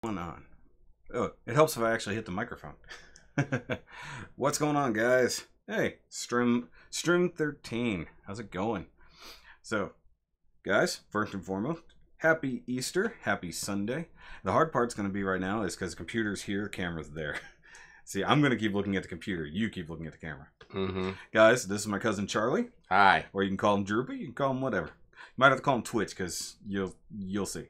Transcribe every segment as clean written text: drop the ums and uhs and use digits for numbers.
Going on? Oh, it helps if I actually hit the microphone. What's going on, guys? Hey, Strim 13. How's it going? So, guys, first and foremost, happy Easter, happy Sunday. The hard part's going to be right now is because the computer's here, the camera's there. See, I'm going to keep looking at the computer. You keep looking at the camera. Mm-hmm. Guys, this is my cousin Charlie. Hi. Or you can call him Droopy. You can call him whatever. You might have to call him Twitch because you'll see.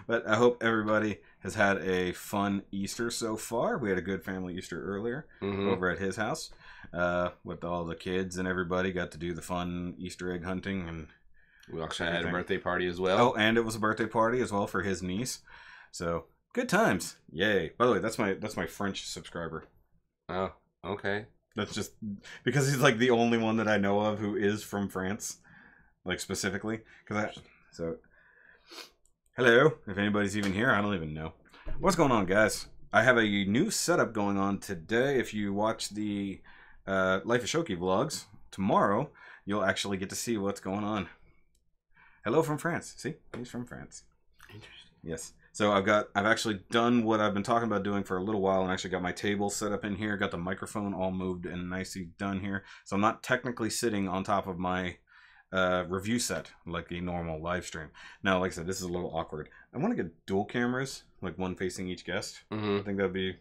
But I hope everybody has had a fun Easter so far. We had a good family Easter earlier over at his house with all the kids and everybody. Got to do the fun Easter egg hunting, and we also had a birthday party as well. Oh, and it was a birthday party as well for his niece. So good times. Yay. By the way, that's my French subscriber. Oh, okay. That's just because he's like the only one that I know of who is from France, like specifically. So hello, if anybody's even here, I don't even know. What's going on, guys? I have a new setup going on today. If you watch the Life of Shoky vlogs tomorrow, you'll actually get to see what's going on. Hello from France. See, he's from France. Interesting. Yes. So I've actually done what I've been talking about doing for a little while, and actually got my table set up in here. Got the microphone all moved and nicely done here. So I'm not technically sitting on top of my review set like a normal live stream. Now, like I said, this is a little awkward. I want to get dual cameras, like one facing each guest. I think that'd be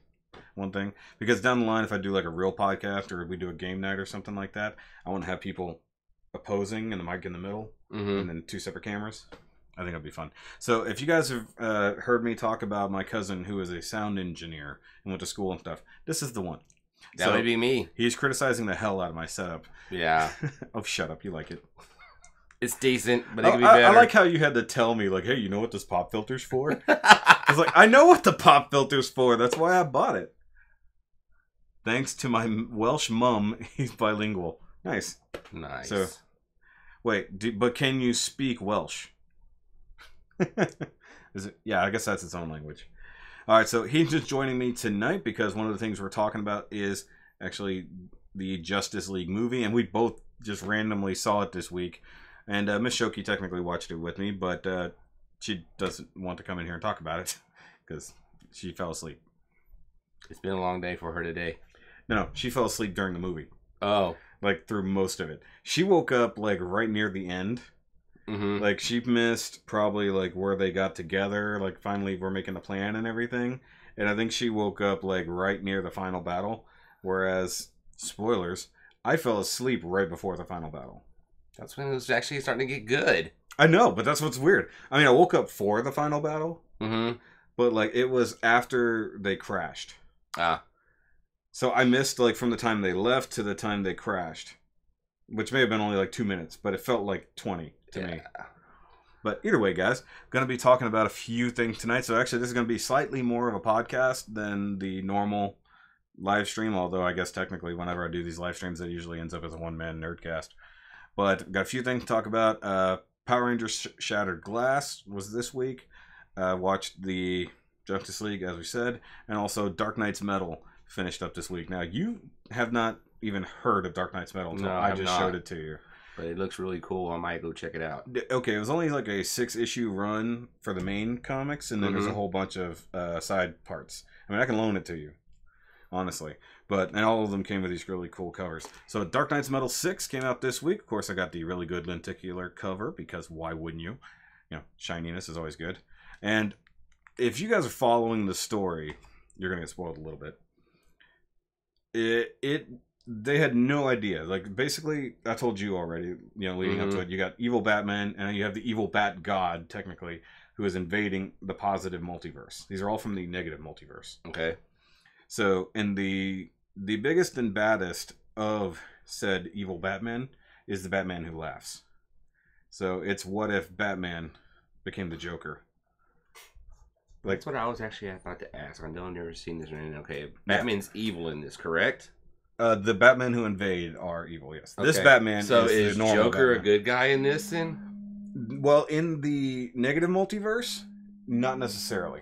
one thing, because down the line, if I do like a real podcast or if we do a game night or something like that, I want to have people opposing and the mic in the middle, and then two separate cameras. I think that'd be fun. So if you guys have heard me talk about my cousin who is a sound engineer and went to school and stuff, this is the one. That would be me. He's criticizing the hell out of my setup. Yeah. Oh, shut up. You like it. It's decent, but it could be better. I like how you had to tell me, like, hey, you know what this pop filter's for? I was like, I know what the pop filter's for. That's why I bought it. Thanks to my Welsh mum, he's bilingual. Nice. Nice. So, wait, but can you speak Welsh? Is it? Yeah, I guess that's its own language. All right, so he's just joining me tonight because one of the things we're talking about is actually the Justice League movie, and we both just randomly saw it this week. And Miss Shoky technically watched it with me, but she doesn't want to come in here and talk about it because she fell asleep. It's been a long day for her today. No, she fell asleep during the movie. Oh. Like through most of it. She woke up like right near the end. Like she missed probably like where they got together, like finally we're making the plan and everything. And I think she woke up like right near the final battle. Whereas, spoilers, I fell asleep right before the final battle. That's when it was actually starting to get good. I know, but that's what's weird. I mean, I woke up for the final battle, but like it was after they crashed. Ah. So I missed like from the time they left to the time they crashed, which may have been only like 2 minutes, but it felt like 20 to me. But either way, guys, I'm going to be talking about a few things tonight. So actually, this is going to be slightly more of a podcast than the normal live stream, although I guess technically whenever I do these live streams, it usually ends up as a one-man nerdcast. But got a few things to talk about. Power Rangers Shattered Glass was this week. Watched the Justice League, as we said, and also Dark Knight's Metal finished up this week. Now, you have not even heard of Dark Knight's Metal until I just showed it to you. But it looks really cool. I might go check it out. Okay, it was only like a 6-issue run for the main comics, and then there's a whole bunch of side parts. I mean, I can loan it to you, honestly. And all of them came with these really cool covers. So Dark Knight's Metal 6 came out this week. Of course, I got the really good lenticular cover, because why wouldn't you? You know, shininess is always good. And if you guys are following the story, you're going to get spoiled a little bit. They had no idea. Like, basically, I told you already, you know, leading up to it, you got evil Batman, and you have the evil Bat God, technically, who is invading the positive multiverse. These are all from the negative multiverse. Okay. So, in the biggest and baddest of said evil Batman is the Batman who laughs. So, it's what if Batman became the Joker? Like, that's what I was actually about to ask. I know I've never seen this or anything. Okay, Batman's evil in this, correct? The Batman who invade are evil, yes. Okay. This Batman so is the normal Joker Batman. a good guy in this then? Well, in the negative multiverse, not necessarily.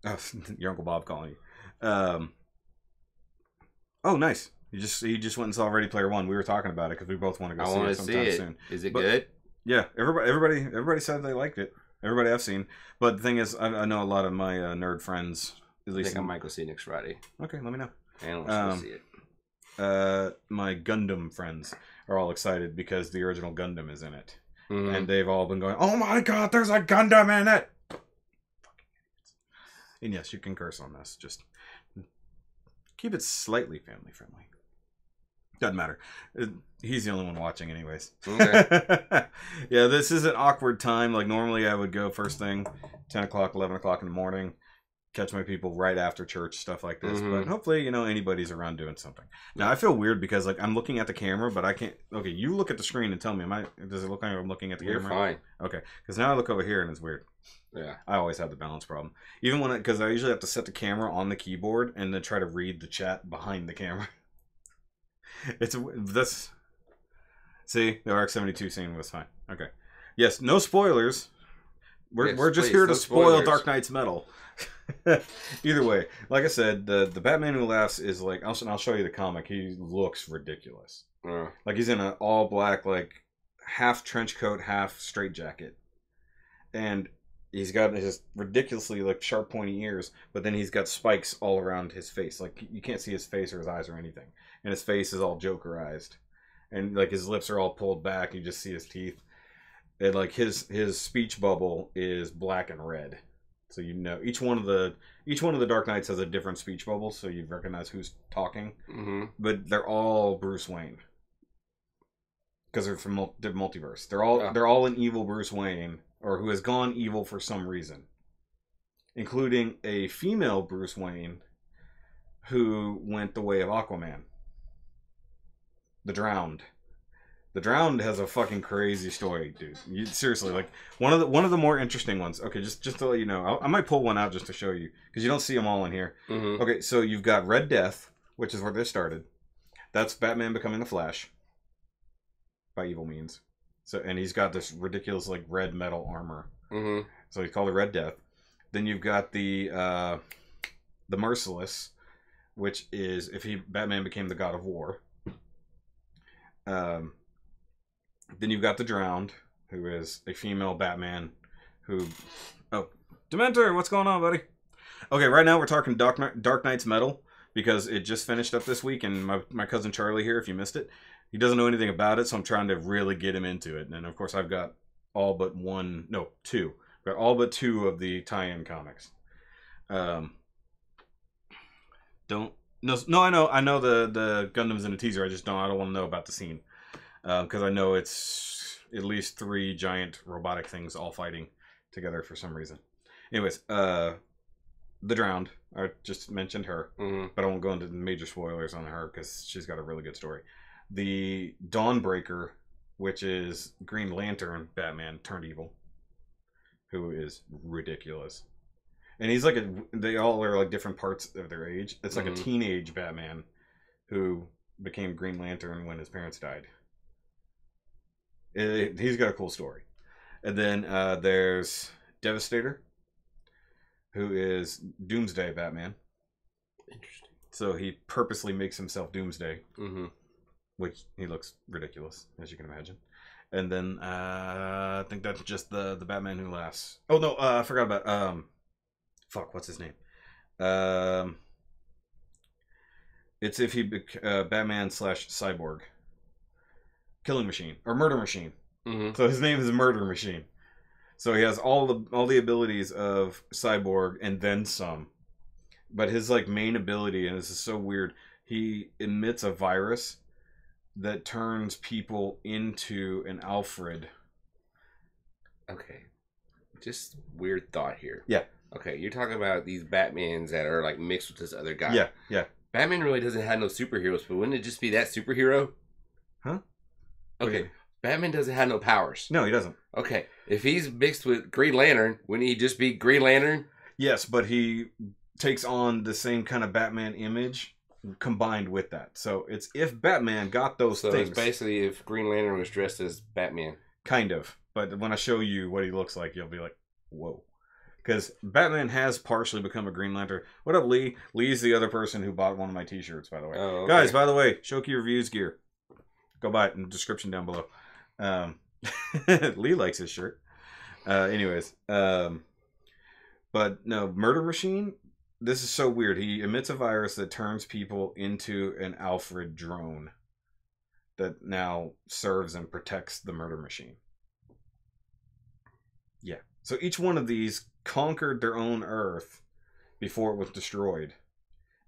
Oh, your Uncle Bob calling you. Oh, nice. He just went and saw Ready Player One. We were talking about it because we both want to go see it sometime soon. Is it good? Yeah, everybody said they liked it. Everybody I've seen. But the thing is, I know a lot of my nerd friends. At I least think I might go see it next Friday. Okay, let me know. I want to see it. My Gundam friends are all excited because the original Gundam is in it. Mm-hmm. And they've all been going, oh my god, there's a Gundam in it! And yes, you can curse on this. Just keep it slightly family friendly. Doesn't matter. He's the only one watching anyways. Okay. Yeah, this is an awkward time. Like, normally I would go first thing, 10 o'clock, 11 o'clock in the morning, catch my people right after church, stuff like this. Mm-hmm. But hopefully, anybody's around doing something. Now, I feel weird because, like, I'm looking at the camera, but I can't... Okay, you look at the screen and tell me, does it look like I'm looking at the You're camera? fine. Okay, because now I look over here and it's weird. Yeah. I always have the balance problem. Even when because I usually have to set the camera on the keyboard and then try to read the chat behind the camera. See, the RX-72 scene was fine. Okay. Yes, no spoilers. We're just here to spoil Dark Knight's Metal. Either way, like I said, the Batman Who Laughs is like, I'll show you the comic. He looks ridiculous. Like he's in an all black, like half trench coat, half straight jacket. And he's got his ridiculously like sharp pointy ears, but then he's got spikes all around his face. Like you can't see his face or his eyes or anything. And his face is all Jokerized. And like his lips are all pulled back, you just see his teeth. And like his speech bubble is black and red. So each one of the Dark Knights has a different speech bubble, so you recognize who's talking. Mm-hmm. But they're all Bruce Wayne. Because they're from the multiverse. They're all an evil Bruce Wayne, or who has gone evil for some reason, including a female Bruce Wayne who went the way of Aquaman. The Drowned. The Drowned has a fucking crazy story, dude. Seriously, like one of the more interesting ones. Okay, just to let you know, I might pull one out just to show you because you don't see them all in here. Mm-hmm. Okay, so you've got Red Death, which is where this started. That's Batman becoming the Flash by evil means. So, and he's got this ridiculous like red metal armor. Mm-hmm. So he's called the Red Death. Then you've got the Merciless, which is if Batman became the God of War. Then you've got the Drowned, who is a female Batman who... Oh, Dementor, what's going on, buddy? Okay, right now we're talking Dark Knight's Metal, because it just finished up this week, and my cousin Charlie here, if you missed it, he doesn't know anything about it, so I'm trying to really get him into it. And of course I've got two. I've got all but two of the tie-in comics. I know the Gundam's in a teaser, I don't want to know about the scene. Because I know it's at least 3 giant robotic things all fighting together for some reason. Anyways, the Drowned, I just mentioned her, but I won't go into the major spoilers on her because she's got a really good story. The Dawnbreaker, which is Green Lantern Batman turned evil, who is ridiculous. And he's like they all are like different parts of their age. It's like a teenage Batman who became Green Lantern when his parents died. He's got a cool story. And then there's Devastator, who is Doomsday Batman. Interesting. So he purposely makes himself Doomsday, which he looks ridiculous, as you can imagine. And then I think that's just the Batman Who Laughs. Oh no, I forgot about what's his name? It's if he Batman / Cyborg. Killing Machine or Murder Machine. So his name is Murder Machine. So he has all the abilities of Cyborg and then some. But his like main ability, and this is so weird, he emits a virus that turns people into an Alfred. Okay. Just weird thought here. Yeah. Okay, you're talking about these Batmans that are like mixed with this other guy. Yeah. Batman really doesn't have no superheroes, but wouldn't it just be that superhero? Huh? Okay, Batman doesn't have no powers. No, he doesn't. Okay, if he's mixed with Green Lantern, wouldn't he just be Green Lantern? Yes, but he takes on the same kind of Batman image combined with that. So it's if Batman got those things. So it's basically if Green Lantern was dressed as Batman. Kind of. But when I show you what he looks like, you'll be like, whoa. Because Batman has partially become a Green Lantern. What up, Lee? Lee's the other person who bought one of my t-shirts, by the way. Oh, okay. Guys, by the way, Shoky Reviews gear. Go buy it in the description down below. Lee likes his shirt. Anyways, but no, Murder Machine. This is so weird. He emits a virus that turns people into an Alfred drone that now serves and protects the Murder Machine. Yeah. So each one of these conquered their own Earth before it was destroyed.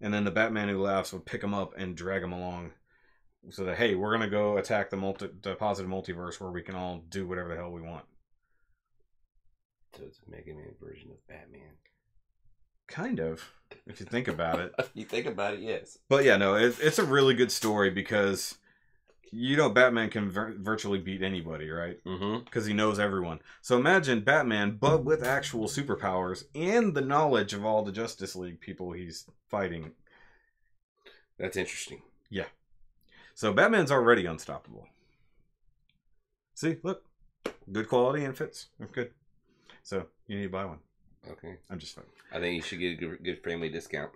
And then the Batman Who Laughs would pick them up and drag them along. So that, hey, we're going to go attack the positive multiverse where we can all do whatever the hell we want. So it's a Mega Man version of Batman. Kind of, if you think about it. You think about it, yes. But yeah, no, it's a really good story because, Batman can virtually beat anybody, right? Because he knows everyone. So imagine Batman, but with actual superpowers and the knowledge of all the Justice League people he's fighting. That's interesting. Yeah. So Batman's already unstoppable. See, look. Good quality and fits. That's good. So you need to buy one. Okay. I'm just fine. I think you should get a good family discount.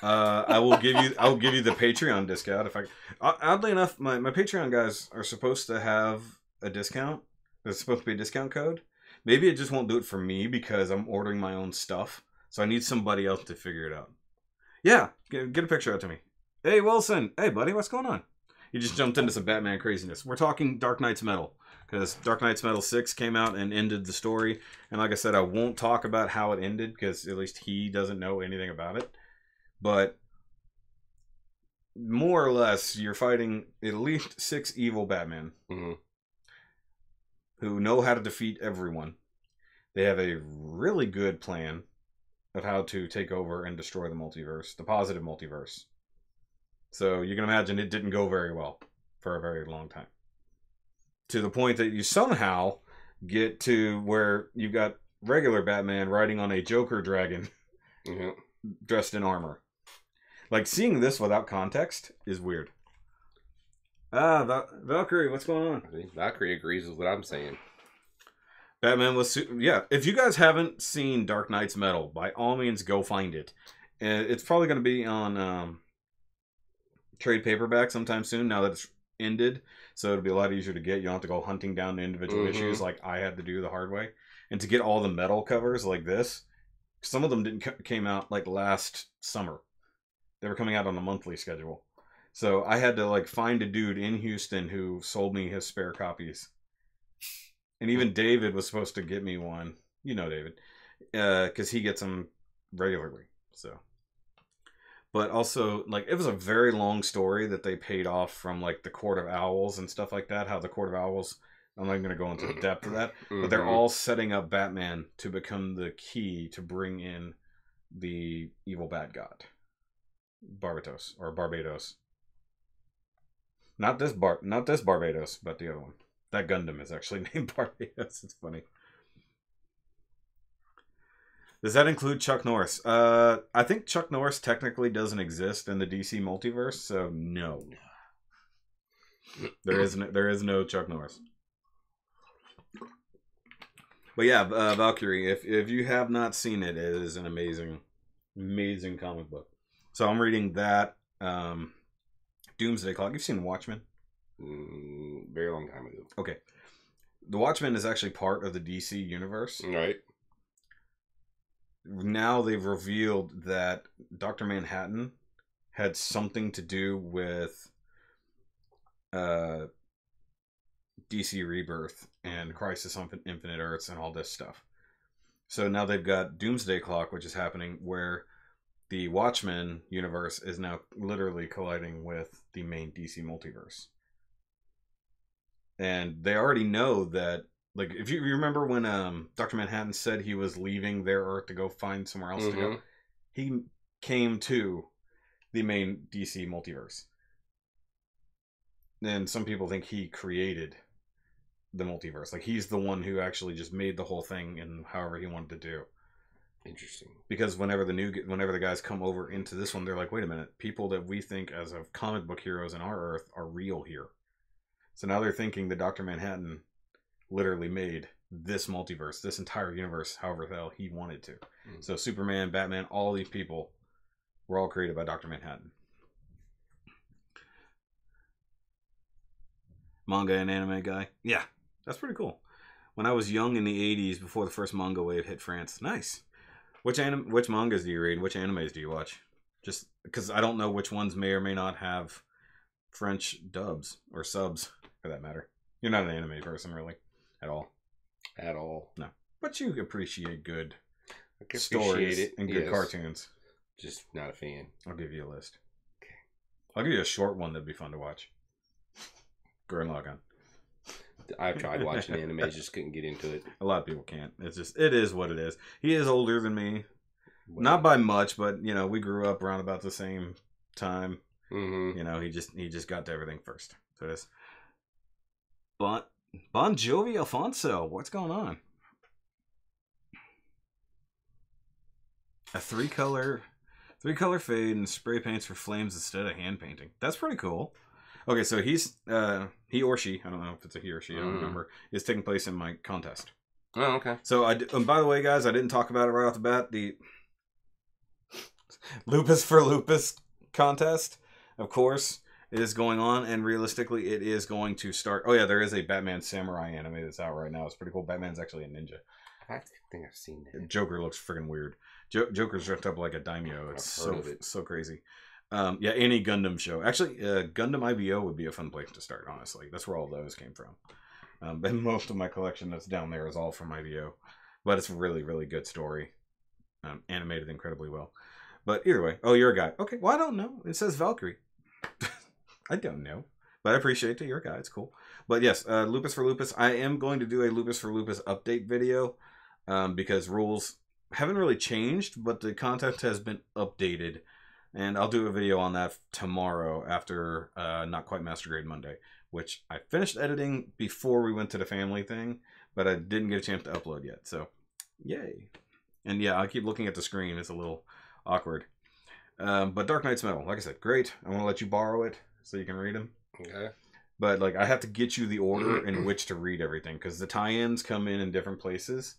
I will give you the Patreon discount if I. Oddly enough, my Patreon guys are supposed to have a discount. There's supposed to be a discount code. Maybe it just won't do it for me because I'm ordering my own stuff. So I need somebody else to figure it out. Yeah, get a picture out to me. Hey Wilson, hey buddy, what's going on? You just jumped into some Batman craziness. We're talking Dark Knight's Metal. Because Dark Knight's Metal 6 came out and ended the story. And like I said, I won't talk about how it ended because at least he doesn't know anything about it. But more or less, you're fighting at least 6 evil Batmen who know how to defeat everyone. They have a really good plan of how to take over and destroy the multiverse, the positive multiverse. So you can imagine it didn't go very well for a very long time. To the point that you somehow get to where you've got regular Batman riding on a Joker dragon dressed in armor. Like, seeing this without context is weird. Valkyrie, what's going on? I think Valkyrie agrees with what I'm saying. Batman was... Yeah, if you guys haven't seen Dark Knight's Metal, by all means, go find it. It's probably going to be on trade paperback sometime soon, now that it's ended. So it'll be a lot easier to get. You don't have to go hunting down the individual issues like I had to do the hard way. And to get all the metal covers like this, some of them came out like last summer. They were coming out on a monthly schedule. So I had to like find a dude in Houston who sold me his spare copies. And even David was supposed to get me one. You know David. Because he gets them regularly. So... But also, like, it was a very long story that they paid off from, like, the Court of Owls and stuff like that. How the Court of Owls, I'm not going to go into the depth of that. But they're all setting up Batman to become the key to bring in the evil bad god. Barbados. Or Barbados. Not this Barbados, but the other one. That Gundam is actually named Barbados. It's funny. Does that include Chuck Norris? I think Chuck Norris technically doesn't exist in the DC multiverse, so no. There is no Chuck Norris. But yeah, Valkyrie, if you have not seen it, it is an amazing comic book. So I'm reading that. Doomsday Clock. You've seen Watchmen? Very long time ago. Okay. The Watchmen is actually part of the DC universe. Right. Now they've revealed that Dr. Manhattan had something to do with DC Rebirth and Crisis on Infinite Earths and all this stuff. So now they've got Doomsday Clock, which is happening where the Watchmen universe is now literally colliding with the main DC multiverse. And they already know that, like, if you remember when Dr. Manhattan said he was leaving their Earth to go find somewhere else to go, he came to the main DC multiverse. And some people think he created the multiverse. Like, he's the one who actually just made the whole thing and however he wanted to do. Interesting. Because whenever the guys come over into this one, they're like, wait a minute, people that we think as of comic book heroes in our Earth are real here. So now they're thinking that Dr. Manhattan literally made this multiverse, this entire universe, however the hell he wanted to. So Superman, Batman, all these people were all created by Dr. Manhattan. Manga and anime guy. Yeah, that's pretty cool. when I was young in the 80s, before the first manga wave hit France. Nice. Which mangas do you read? Which animes do you watch? Just because I don't know which ones may or may not have French dubs or subs, for that matter. You're not an anime person, really, at all. At all. No, but you appreciate good stories and good cartoons. Just not a fan. I'll give you a list. Okay. I'll give you a short one that'd be fun to watch. Gurren Lagann. I've tried watching anime, just couldn't get into it. A lot of people can't. It is what it is. He is older than me. Well, not by much, but you know, we grew up around about the same time. Mm-hmm. You know, he just got to everything first. So it is. Bon Jovi Alfonso, what's going on? A three color fade and spray paints for flames instead of hand painting. That's pretty cool. Okay, so he's he or she, I don't know if it's a he or she, I don't remember, is taking place in my contest. Oh, okay. So by the way, guys, I didn't talk about it right off the bat. The Lupus for Lupus contest, of course, is going on, and realistically, it is going to start. Oh yeah, there is a Batman Samurai anime that's out right now. It's pretty cool. Batman's actually a ninja. I think I've seen that. Joker looks freaking weird. Joker's dressed up like a daimyo. It's so crazy. Yeah, any Gundam show. Actually, Gundam IBO would be a fun place to start, honestly. That's where all those came from. And most of my collection that's down there is all from IBO. But it's a really, really good story. Animated incredibly well. But either way. Oh, you're a guy. Okay, well, I don't know. It says Valkyrie. I don't know. But I appreciate it. You're a guy. It's cool. But yes, Lupus for Lupus. I am going to do a Lupus for Lupus update video. Because rules haven't really changed, but the content has been updated. And I'll do a video on that tomorrow after Not Quite Master Grade Monday, which I finished editing before we went to the family thing, but I didn't get a chance to upload yet. So, yay. And yeah, I keep looking at the screen. It's a little awkward. But Dark Knight's Metal, like I said, great. I want to let you borrow it so you can read them. Okay. But like, I have to get you the order in which to read everything, because the tie-ins come in different places.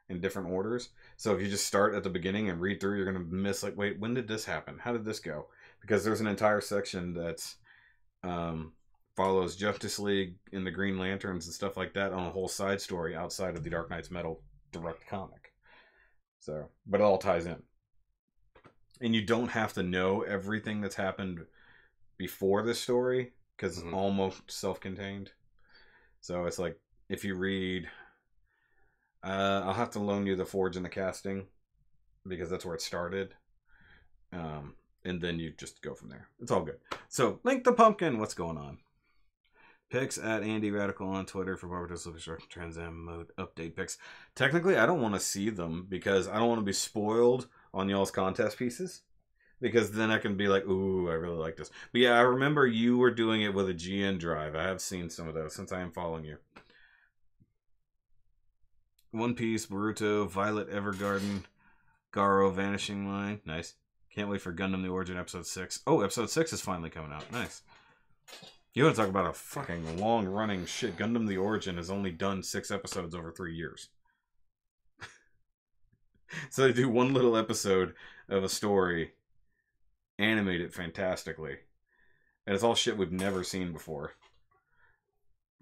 In different orders. So if you just start at the beginning and read through, you're going to miss like, wait, when did this happen? How did this go? Because there's an entire section that's follows Justice League and the Green Lanterns and stuff like that on a whole side story outside of the Dark Knight's Metal direct comic. So, but it all ties in. And you don't have to know everything that's happened before this story because it's almost self-contained. So it's like, if you read... I'll have to loan you the Forge and the Casting because that's where it started. And then you just go from there. It's all good. So, Link the Pumpkin, what's going on? Picks at Andy Radical on Twitter for Barbados Superstructure Trans Am Mode update picks. Technically, I don't want to see them because I don't want to be spoiled on y'all's contest pieces. Because then I can be like, ooh, I really like this. But yeah, I remember you were doing it with a GN drive. I have seen some of those since I am following you. One Piece, Boruto, Violet Evergarden, Garo, Vanishing Line. Nice. Can't wait for Gundam The Origin Episode 6. Oh, Episode 6 is finally coming out. Nice. You want to talk about a fucking long-running shit. Gundam The Origin has only done 6 episodes over 3 years. So they do one little episode of a story, animate it fantastically. And it's all shit we've never seen before.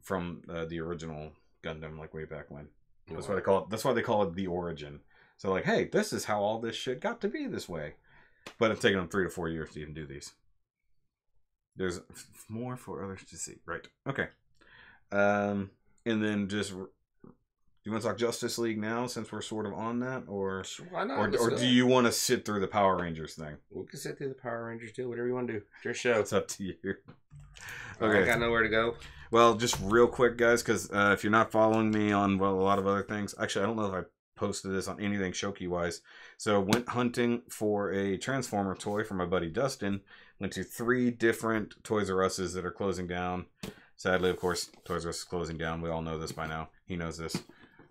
From the original Gundam, like way back when. That's why they call it. That's why they call it The Origin. So like, hey, this is how all this shit got to be this way. But it's taken them 3 to 4 years to even do these. There's more for others to see, right? Okay. And then just, do you want to talk Justice League now since we're sort of on that, or why not? Or do you want to sit through the Power Rangers thing? We can sit through the Power Rangers too. Whatever you want to do. It's your show. It's up to you. Okay. I got nowhere to go. Well, just real quick, guys, because if you're not following me on a lot of other things, actually, I don't know if I posted this on anything Shoky-wise. So, went hunting for a Transformer toy for my buddy Dustin. Went to 3 different Toys R Us's that are closing down. Sadly, of course, Toys R Us is closing down. We all know this by now. He knows this.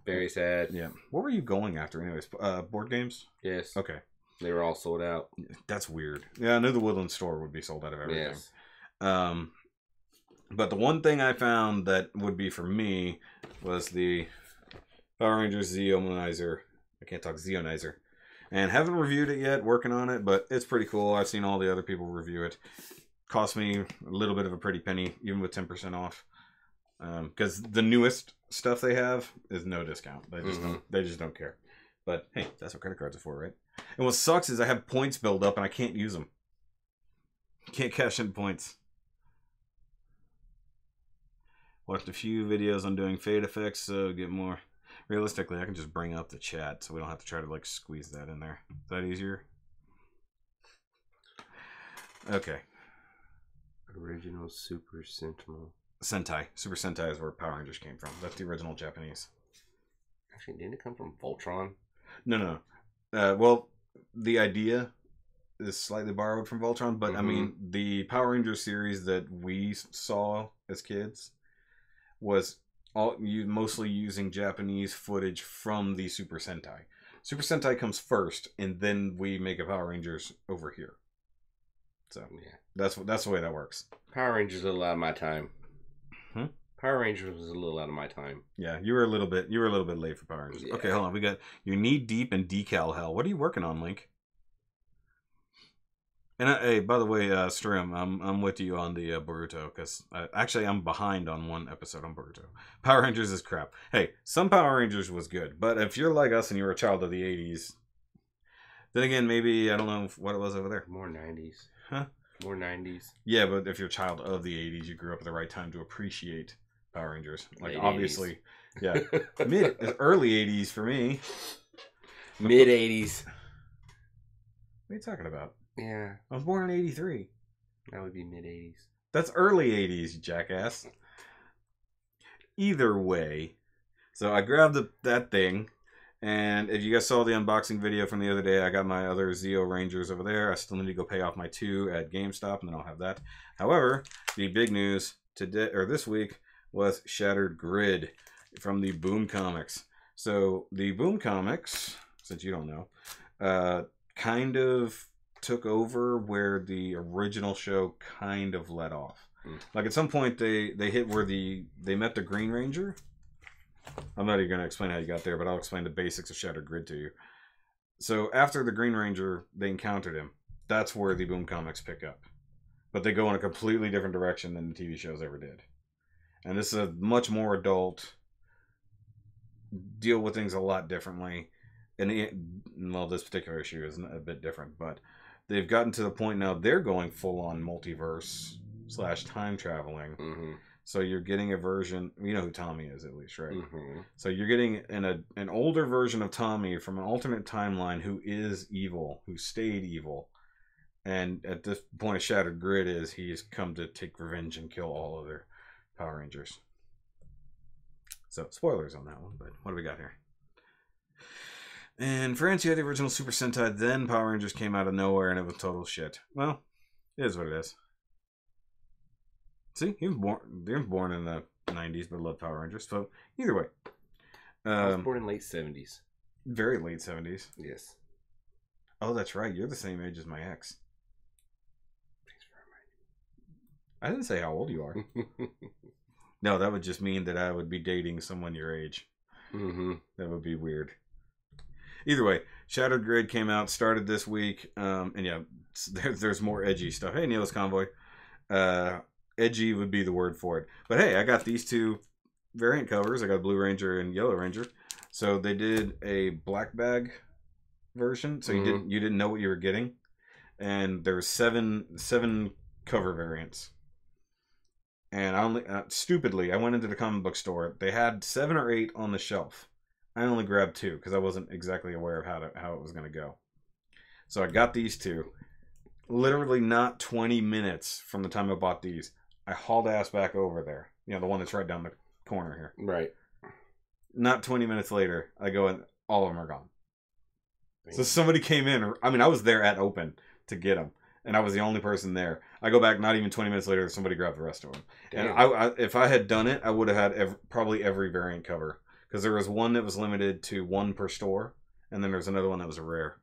Very sad. Yeah. What were you going after anyways? Board games? Yes. Okay. They were all sold out. That's weird. Yeah, I knew the Woodland store would be sold out of everything. Yes. But the one thing I found that would be for me was the Power Rangers Zeonizer. I can't talk Zeonizer. And haven't reviewed it yet, working on it, but it's pretty cool. I've seen all the other people review it. Cost me a little bit of a pretty penny, even with 10% off. Because the newest stuff they have is no discount. They just don't care. But hey, that's what credit cards are for, right? And what sucks is I have points build up and I can't use them. Can't cash in points. Watched a few videos on doing fade effects, so get more. Realistically, I can just bring up the chat, so we don't have to try to like squeeze that in there. Is that easier? Okay. Original Super Sentinel. Sentai. Super Sentai is where Power Rangers came from. That's the original Japanese. Actually, didn't it come from Voltron? No. Well, the idea is slightly borrowed from Voltron, but I mean, the Power Rangers series that we saw as kids was mostly using Japanese footage from the Super Sentai. Super Sentai comes first, and then we make a Power Rangers over here. So yeah, that's the way that works. Power Rangers was a little out of my time. Power Rangers was a little out of my time. Yeah, you were a little bit late for Power Rangers. Yeah. Okay, hold on. We got your knee deep in decal hell. What are you working on, Link? And hey, by the way, Strim, I'm with you on the Boruto because actually I'm behind on one episode on Boruto. Power Rangers is crap. Hey, some Power Rangers was good, but if you're like us and you're a child of the '80s, then again, maybe I don't know what it was over there. More '90s, huh? More '90s. Yeah, but if you're a child of the '80s, you grew up at the right time to appreciate Power Rangers. Like Late obviously, 80s. Yeah, early '80s for me. Mid '80s. What are you talking about? Yeah. I was born in '83. That would be mid '80s. That's early '80s, you jackass. Either way, so I grabbed that thing, and if you guys saw the unboxing video from the other day, I got my other Zeo Rangers over there. I still need to go pay off my 2 at GameStop, and then I'll have that. However, the big news today or this week was Shattered Grid from the Boom Comics. So the Boom Comics, since you don't know, kind of took over where the original show kind of let off. Like at some point they hit where they met the Green Ranger. I'm not even going to explain how you got there, but I'll explain the basics of Shattered Grid to you. So after the Green Ranger, they encountered him. That's where the Boom Comics pick up. But they go in a completely different direction than the TV shows ever did. And this is a much more adult, deal with things a lot differently. And well, this particular issue is a bit different, but they've gotten to the point now they're going full on multiverse / time traveling. So you're getting a version, you know who Tommy is at least, right? So you're getting an older version of Tommy from an alternate timeline who is evil, who stayed evil. And at this point of Shattered Grid is he's come to take revenge and kill all other Power Rangers. So spoilers on that one, but what do we got here? And France, you had the original Super Sentai, then Power Rangers came out of nowhere and it was total shit. Well, it is what it is. See, he was born in the 90s, but loved Power Rangers. So, either way. I was born in late 70s. Very late 70s. Yes. Oh, that's right. You're the same age as my ex. Thanks for reminding me. I didn't say how old you are. No, that would just mean that I would be dating someone your age. That would be weird. Either way, Shattered Grid came out, started this week, and yeah, there's more edgy stuff. Hey, Neil's Convoy. Edgy would be the word for it. But hey, I got these 2 variant covers. I got Blue Ranger and Yellow Ranger. So they did a black bag version, so you didn't know what you were getting, and there's seven cover variants. And I only stupidly I went into the comic book store. They had 7 or 8 on the shelf. I only grabbed 2 because I wasn't exactly aware of how it was going to go. So I got these 2. Literally not 20 minutes from the time I bought these, I hauled ass back over there. You know, the one that's right down the corner here. Right. Not 20 minutes later, I go and all of them are gone. So somebody came in. I mean, I was there at open to get them, and I was the only person there. I go back not even 20 minutes later, somebody grabbed the rest of them. Damn. And I if I had done it, I would have had probably every variant cover. Because there was one that was limited to 1 per store, and then there's another one that was a rare.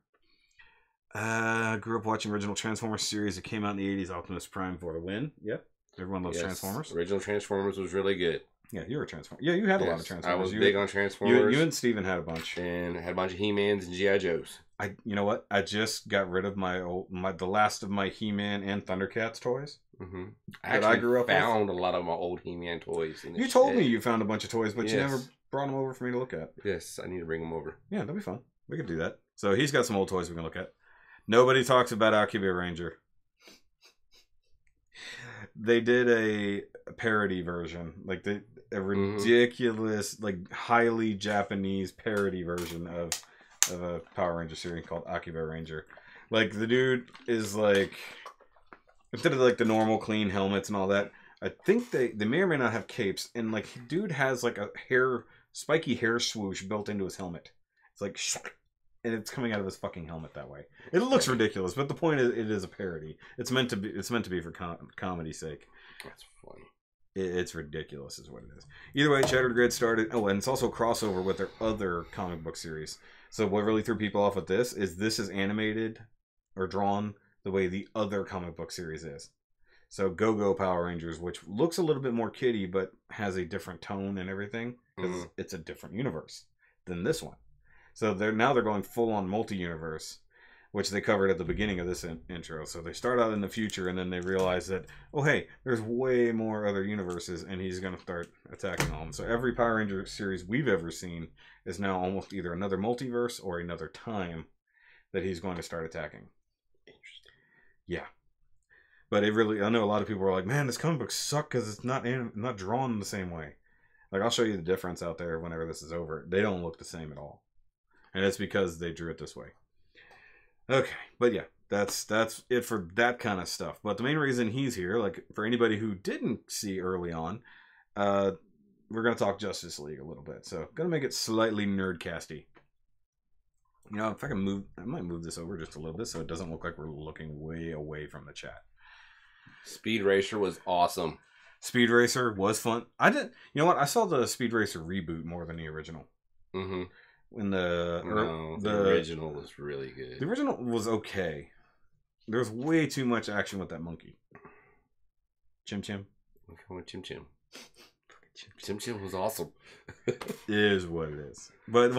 Grew up watching original Transformers series that came out in the 80s. Optimus Prime for the win. Yep. Everyone loves Transformers. Original Transformers was really good. Yeah, you were a Transformer. Yeah, you had a lot of Transformers. I was big on Transformers. You and Steven had a bunch. And had a bunch of He-Mans and G.I. Joes. You know what? I just got rid of the last of my He-Man and Thundercats toys. Mm-hmm. I grew up found a lot of my old He-Man toys. You told me you found a bunch of toys, but you Yes. never brought them over for me to look at. Yes, I need to bring them over. Yeah, that'd be fun. We could do that. So he's got some old toys we can look at. Nobody talks about Akiba Ranger. They did a parody version, like a ridiculous, like highly Japanese parody version of a Power Ranger series called Akiba Ranger. Like the dude is like, instead of like the normal clean helmets and all that, I think they may or may not have capes, and like dude has like a spiky hair swoosh built into his helmet. It's like, and it's coming out of his fucking helmet that way. It looks ridiculous, but the point is, it is a parody. It's meant to be for comedy's sake. That's funny. It's ridiculous, is what it is. Either way, Shattered Grid started. Oh, and it's also a crossover with their other comic book series. So what really threw people off with this is animated or drawn the way the other comic book series is. So Go-Go Power Rangers, which looks a little bit more kiddie, but has a different tone and everything, because it's a different universe than this one. So they're going full on multi-universe, which they covered at the beginning of this intro. So they start out in the future, and then they realize that, oh hey, there's way more other universes, and he's going to start attacking all of them. So every Power Ranger series we've ever seen is now almost either another multiverse or another time that he's going to start attacking. Interesting. Yeah. But it really, I know a lot of people are like, man, this comic book sucks because it's not drawn the same way. Like, I'll show you the difference out there whenever this is over. They don't look the same at all. And it's because they drew it this way. Okay, but yeah, that's it for that kind of stuff. But the main reason he's here, like for anybody who didn't see early on, we're going to talk Justice League a little bit. So, going to make it slightly nerdcasty. You know, if I can move, I might move this over just a little bit so it doesn't look like we're looking way away from the chat. Speed Racer was awesome. Speed Racer was fun. You know what? I saw the Speed Racer reboot more than the original. Mm-hmm. The original was really good. The original was okay. There was way too much action with that monkey. Chim Chim. Chim Chim. Chim Chim was awesome. It is what it is. But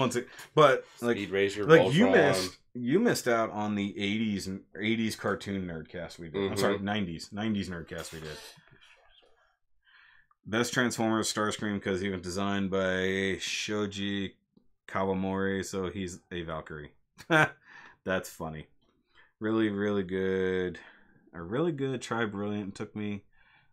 like Speed Racer, like Voltron. you missed out on the 80s cartoon nerdcast we did. Mm-hmm. I'm sorry, 90s nerdcast we did. Best Transformers Starscream because he was designed by Shoji Kawamori, so he's a Valkyrie. That's funny. Really, really good. A really good Try Brilliant. It took me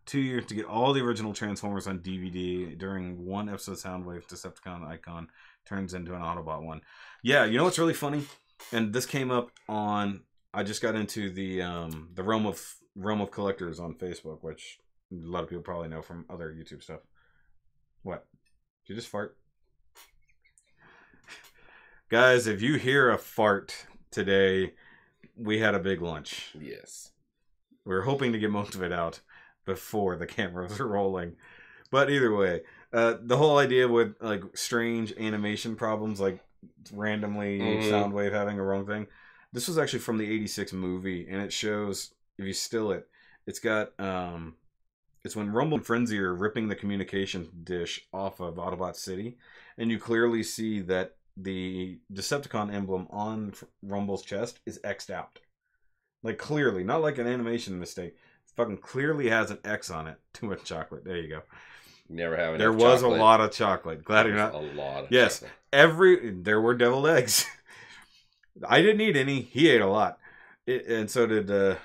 2 years to get all the original Transformers on DVD. During one episode of Soundwave, Decepticon Icon turns into an Autobot one. Yeah, you know what's really funny? And this came up on, I just got into the realm of collectors on Facebook, which a lot of people probably know from other YouTube stuff. What? Did you just fart? Guys, if you hear a fart today, we had a big lunch. Yes. We're hoping to get most of it out before the cameras are rolling. But either way, the whole idea with like strange animation problems, like randomly Soundwave having a wrong thing, this was actually from the 86 movie, and it shows, if you still it, it's got, it's when Rumble and Frenzy are ripping the communication dish off of Autobot City, and you clearly see that the Decepticon emblem on Rumble's chest is X'd out. Like, clearly. Not like an animation mistake. It fucking clearly has an X on it. Too much chocolate. There you go. Never have enough There was chocolate. a lot of chocolate. Glad you're not. A lot of yes. chocolate. There were deviled eggs. I didn't eat any. He ate a lot. And so did the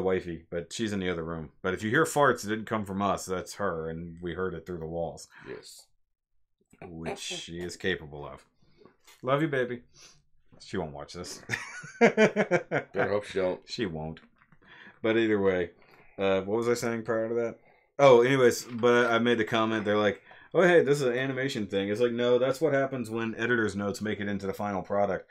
wifey. But she's in the other room. But if you hear farts, it didn't come from us. That's her. And we heard it through the walls. Yes. Which she is capable of. Love you, baby. She won't watch this. I hope she don't. She won't. But either way, what was I saying prior to that? Oh, anyways, but I made the comment. They're like, oh, hey, this is an animation thing. It's like, no, that's what happens when editor's notes make it into the final product.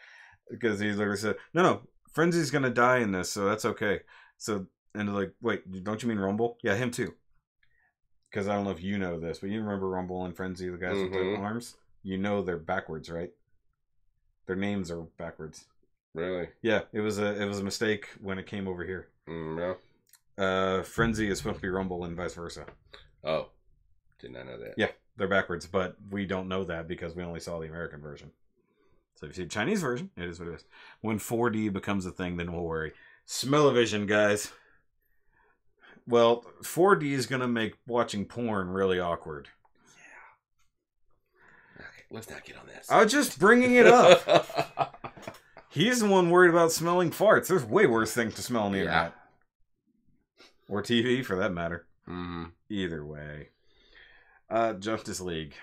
Because he literally said, no, Frenzy's going to die in this, so that's okay. So, and they're like, wait, don't you mean Rumble? Yeah, him too. Because I don't know if you know this, but you remember Rumble and Frenzy, the guys with the arms? You know they're backwards, right? Their names are backwards. Really? Yeah, it was a mistake when it came over here. No. Frenzy is supposed to be Rumble and vice versa. Oh, did not know that. Yeah, they're backwards, but we don't know that because we only saw the American version. So if you see the Chinese version, it is what it is. When 4D becomes a thing, then we'll worry. Smell-o-vision, guys. Well, 4D is going to make watching porn really awkward. Yeah. Okay, let's not get on this. I was just bringing it up. He's the one worried about smelling farts. There's way worse things to smell on the internet. Or TV, for that matter. Mm-hmm. Either way. Justice League.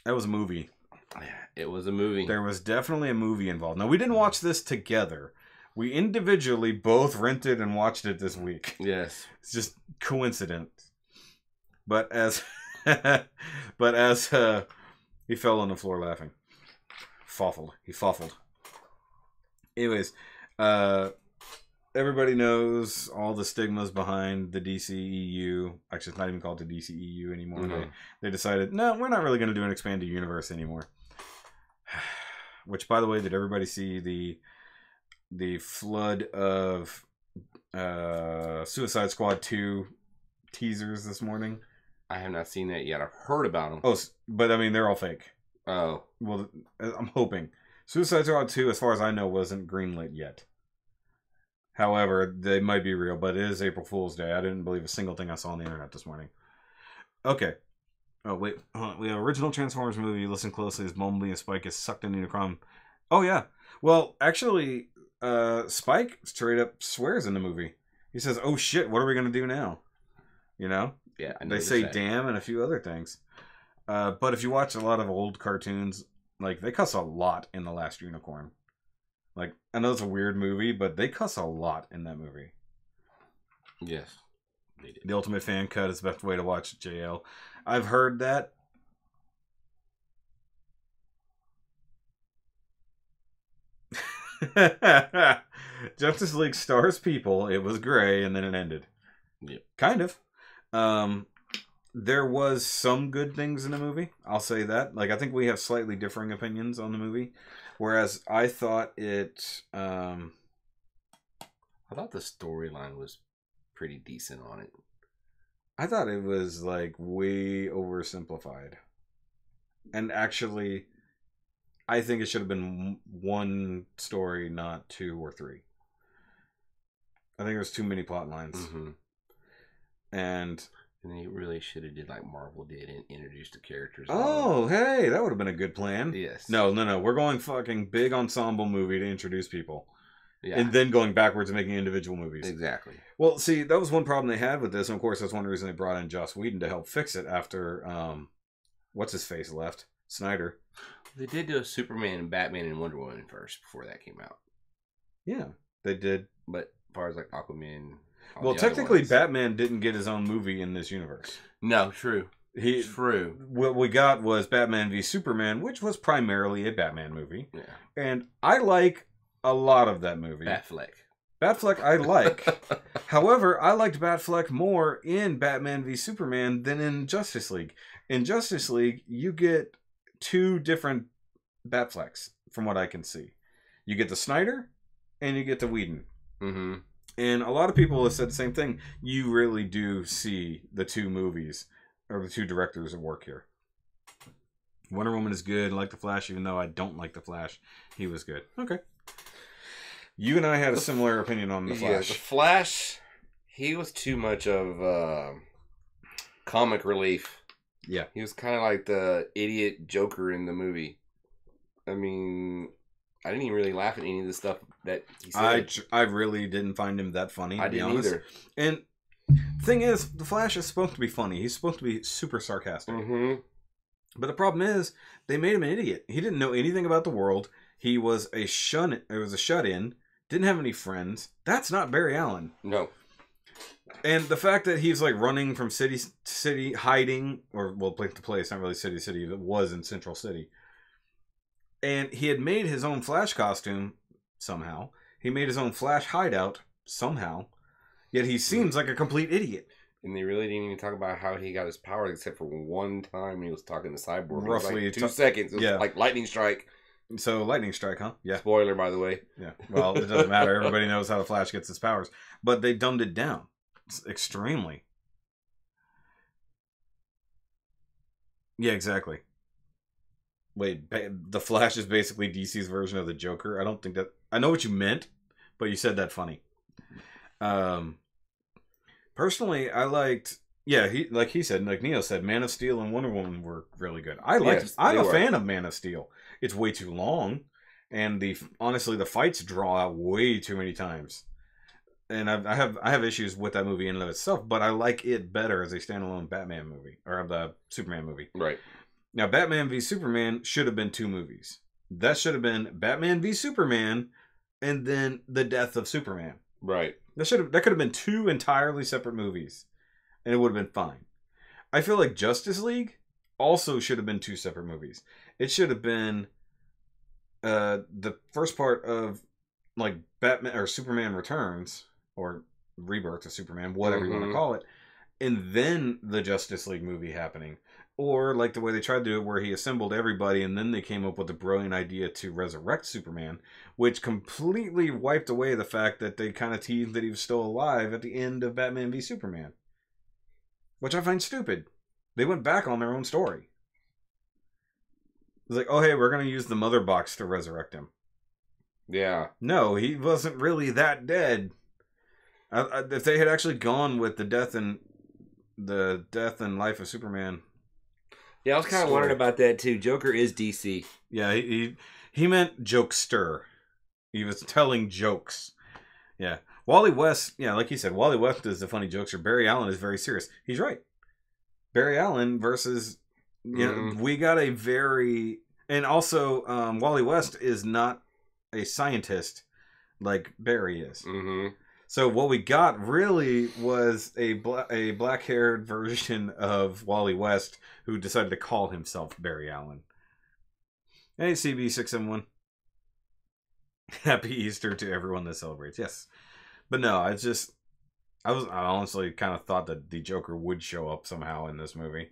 That was a movie. It was a movie. There was definitely a movie involved. Now, we didn't watch this together. We individually both rented and watched it this week. Yes. It's just coincidence. But as he fell on the floor laughing. He fuffled. Anyways, everybody knows all the stigmas behind the DCEU. Actually, it's not even called the DCEU anymore. Mm-hmm. They decided, no, we're not really going to do an expanded universe anymore. Which, by the way, did everybody see the flood of Suicide Squad 2 teasers this morning? I have not seen that yet. I've heard about them. Oh, but I mean, they're all fake. Oh. Well, I'm hoping. Suicide Squad 2, as far as I know, wasn't greenlit yet. However, they might be real, but it is April Fool's Day. I didn't believe a single thing I saw on the internet this morning. Okay. Oh, wait. We have original Transformers movie. Listen closely as Bumblebee and Spike is sucked into Unicron. Oh, yeah. Well, actually, Spike straight up swears in the movie. He says, oh, shit, what are we going to do now? You know? Yeah, I They say damn and a few other things. But if you watch a lot of old cartoons, like, they cuss a lot in The Last Unicorn. Like, I know it's a weird movie, but they cuss a lot in that movie. Yes, they did. The Ultimate Fan Cut is the best way to watch JL. I've heard that. Justice League stars people. It was gray, and then it ended. Yep. Kind of. There was some good things in the movie. I'll say that. Like, I think we have slightly differing opinions on the movie. Whereas I thought it... I thought the storyline was pretty decent on it. I thought it was, like, way oversimplified. And actually, I think it should have been one story, not 2 or 3. I think there's too many plot lines. Mm-hmm. And they really should have did like Marvel did and introduced the characters. Oh, hey, that would have been a good plan. Yes. No. We're going fucking big ensemble movie to introduce people. Yeah. And then going backwards and making individual movies. Exactly. Well, see, that was one problem they had with this. And of course, that's one reason they brought in Joss Whedon to help fix it after, what's-his-face left? Snyder. They did do a Superman and Batman and Wonder Woman first before that came out. Yeah, they did. But as far as like Aquaman... Well, technically, Batman didn't get his own movie in this universe. No, true. True. What we got was Batman v Superman, which was primarily a Batman movie. Yeah. And I like a lot of that movie. Batfleck I like. However, I liked Batfleck more in Batman v Superman than in Justice League. In Justice League, you get 2 different Batflecks, from what I can see. You get the Snyder, and you get the Whedon. Mm-hmm. And a lot of people have said the same thing. You really do see the 2 movies, or the 2 directors at work here. Wonder Woman is good. I like The Flash, even though I don't like The Flash. He was good. Okay. You and I had a similar opinion on The Flash. Yeah, The Flash, he was too much of comic relief. Yeah. He was kind of like the idiot Joker in the movie. I mean... I didn't even really laugh at any of the stuff that he said. I really didn't find him that funny, I didn't either. And thing is, The Flash is supposed to be funny. He's supposed to be super sarcastic. Mm-hmm. But the problem is, they made him an idiot. He didn't know anything about the world. He was a shut-in. Didn't have any friends. That's not Barry Allen. No. And the fact that he's like running from city to city, hiding, or well, place to place, not really city to city, it was in Central City. And he had made his own Flash costume, somehow. He made his own Flash hideout, somehow. Yet he seems like a complete idiot. And they really didn't even talk about how he got his powers, except for one time he was talking to Cyborg. Roughly like 2 seconds. It was like lightning strike. So, lightning strike, huh? Yeah. Spoiler, by the way. Yeah. Well, it doesn't matter. Everybody knows how the Flash gets his powers. But they dumbed it down. Extremely. Yeah, exactly. Wait, the Flash is basically DC's version of the Joker? I don't think that... I know what you meant, but you said that funny. Personally, I liked. Yeah, he said, like Neo said, Man of Steel and Wonder Woman were really good. Yes, I'm they a were. fan of Man of Steel. It's way too long, and honestly the fights draw out way too many times. And I have issues with that movie in and of itself, but I like it better as a standalone Batman movie or the Superman movie. Right. Now, Batman v Superman should have been two movies. That should have been Batman v Superman, and then the death of Superman. Right. That could have been two entirely separate movies, and it would have been fine. I feel like Justice League also should have been two separate movies. It should have been the first part of like Batman or Superman Returns or Rebirth of Superman, whatever you want to call it, and then the Justice League movie happening. Or like the way they tried to do it where he assembled everybody and then they came up with the brilliant idea to resurrect Superman, which completely wiped away the fact that they kind of teased that he was still alive at the end of Batman v Superman. Which I find stupid. They went back on their own story. It's like, oh hey, we're going to use the mother box to resurrect him. Yeah. No, he wasn't really that dead. If they had actually gone with the death and life of Superman... Yeah, I was kind of wondering about that too. Joker is DC. Yeah, he meant jokester. He was telling jokes. Yeah. Wally West, yeah, like he said, Wally West is the funny jokester. Barry Allen is very serious. He's right. Barry Allen versus, you know, we got a very... And also, Wally West is not a scientist like Barry is. Mm-hmm. So what we got really was a black-haired version of Wally West who decided to call himself Barry Allen. Hey, CB671. Happy Easter to everyone that celebrates. Yes. But no, I honestly kind of thought that the Joker would show up somehow in this movie.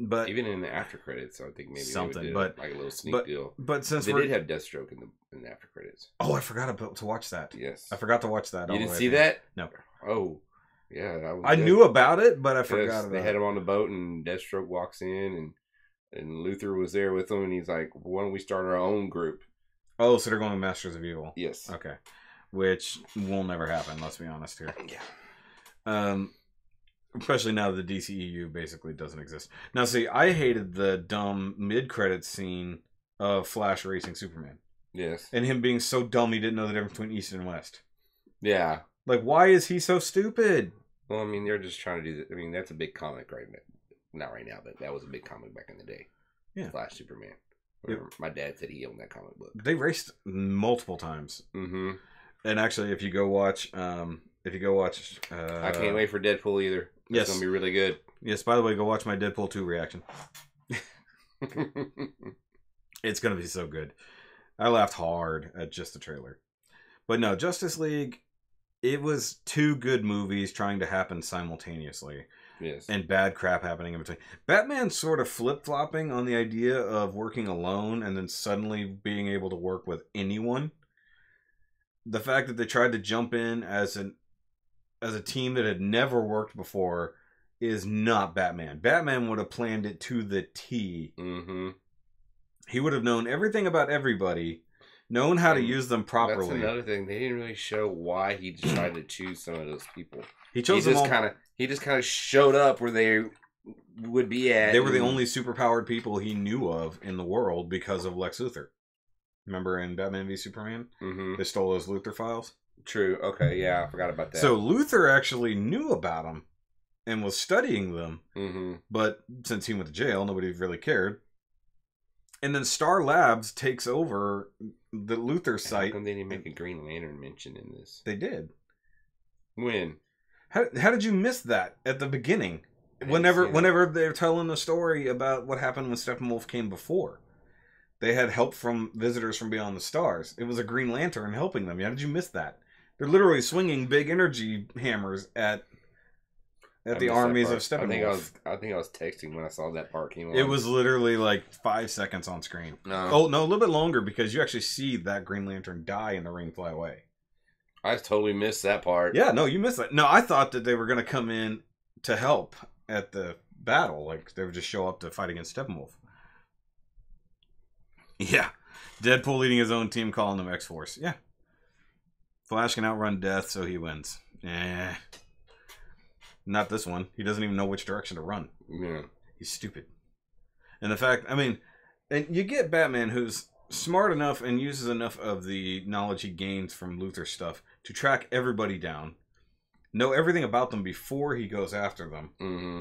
But even in the after credits, I think maybe something, they but like a little sneak deal. But since they did have Deathstroke in the after credits. Oh, I forgot to watch that. Yes, I forgot to watch that. You didn't see that? No. Oh, yeah. I knew about it, but I forgot about it. They had him on the boat, and Deathstroke walks in, and Luther was there with him, and he's like, "Why don't we start our own group?" Oh, so they're going to Masters of Evil. Yes. Okay. Which will never happen. Let's be honest here. Yeah. Especially now that the DCEU basically doesn't exist. Now, see, I hated the dumb mid-credits scene of Flash racing Superman. Yes. And him being so dumb he didn't know the difference between East and West. Yeah. Like, why is he so stupid? Well, I mean, they're just trying to do that. I mean, that's a big comic right now. Not right now, but that was a big comic back in the day. Yeah. Flash Superman. Yep. My dad said he owned that comic book. They raced multiple times. Mm-hmm. And actually, if you go watch... I can't wait for Deadpool either. It's going to be really good. Yes, by the way, go watch my Deadpool 2 reaction. It's going to be so good. I laughed hard at just the trailer. But no, Justice League, it was two good movies trying to happen simultaneously. Yes. And bad crap happening in between. Batman sort of flip-flopping on the idea of working alone and then suddenly being able to work with anyone. The fact that they tried to jump in as a team that had never worked before is not Batman. Batman would have planned it to the T. Mm-hmm. He would have known everything about everybody, known how to use them properly. That's another thing. They didn't really show why he decided to choose some of those people. He chose them all. He just kind of showed up where they would be at. They were the only superpowered people he knew of in the world because of Lex Luthor. Remember in Batman v Superman? Mm-hmm. They stole those Luthor files? True. Okay, yeah, I forgot about that. So Luthor actually knew about them and was studying them. Mm-hmm. But since he went to jail, nobody really cared. And then Star Labs takes over the Luthor site. How come they didn't make a Green Lantern mention in this? They did. When? How did you miss that at the beginning? Whenever they're telling the story about what happened when Steppenwolf came before. They had help from visitors from beyond the stars. It was a Green Lantern helping them. How did you miss that? They're literally swinging big energy hammers at the armies of Steppenwolf. I think I was texting when I saw that part came on. It was literally like 5 seconds on screen. No. Oh, no, a little bit longer because you actually see that Green Lantern die and the ring fly away. I totally missed that part. Yeah, no, you missed that. No, I thought that they were going to come in to help at the battle. Like, they would just show up to fight against Steppenwolf. Yeah. Deadpool leading his own team, calling them X-Force. Yeah. Flash can outrun death, so he wins. Eh. Not this one. He doesn't even know which direction to run. Yeah. He's stupid. And the fact, I mean, and you get Batman who's smart enough and uses enough of the knowledge he gains from Luthor's stuff to track everybody down, know everything about them before he goes after them, Mm-hmm.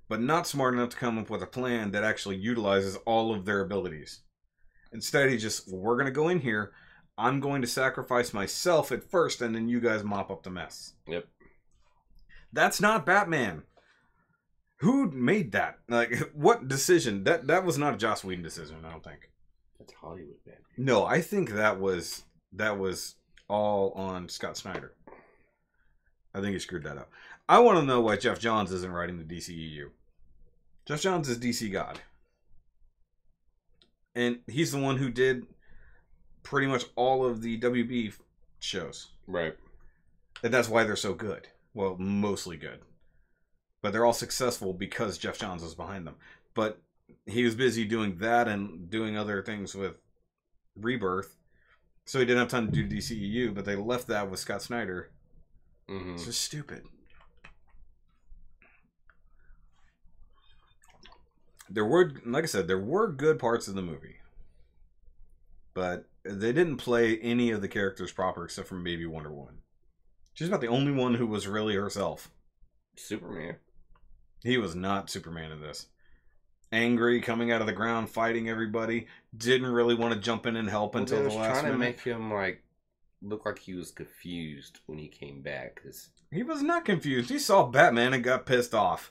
but not smart enough to come up with a plan that actually utilizes all of their abilities. Instead, he just, we're going to go in here, I'm going to sacrifice myself at first, and then you guys mop up the mess. Yep. That's not Batman. Who made that? Like, what decision? That was not a Joss Whedon decision, I don't think. That's Hollywood Batman. No, I think that was all on Scott Snyder. I think he screwed that up. I want to know why Jeff Johns isn't writing the DCEU. Jeff Johns is DC God. And he's the one who did pretty much all of the WB shows. Right. And that's why they're so good. Well, mostly good. But they're all successful because Jeff Johns was behind them. But he was busy doing that and doing other things with Rebirth. So he didn't have time to do DCEU, but they left that with Scott Snyder. Mm-hmm. It's just stupid. There were, like I said, there were good parts of the movie. But they didn't play any of the characters proper except for maybe Wonder Woman. She's about the only one who was really herself. Superman. He was not Superman in this. Angry, coming out of the ground, fighting everybody. Didn't really want to jump in and help until the last minute. Trying to make him look like he was confused when he came back. Cause... He was not confused. He saw Batman and got pissed off.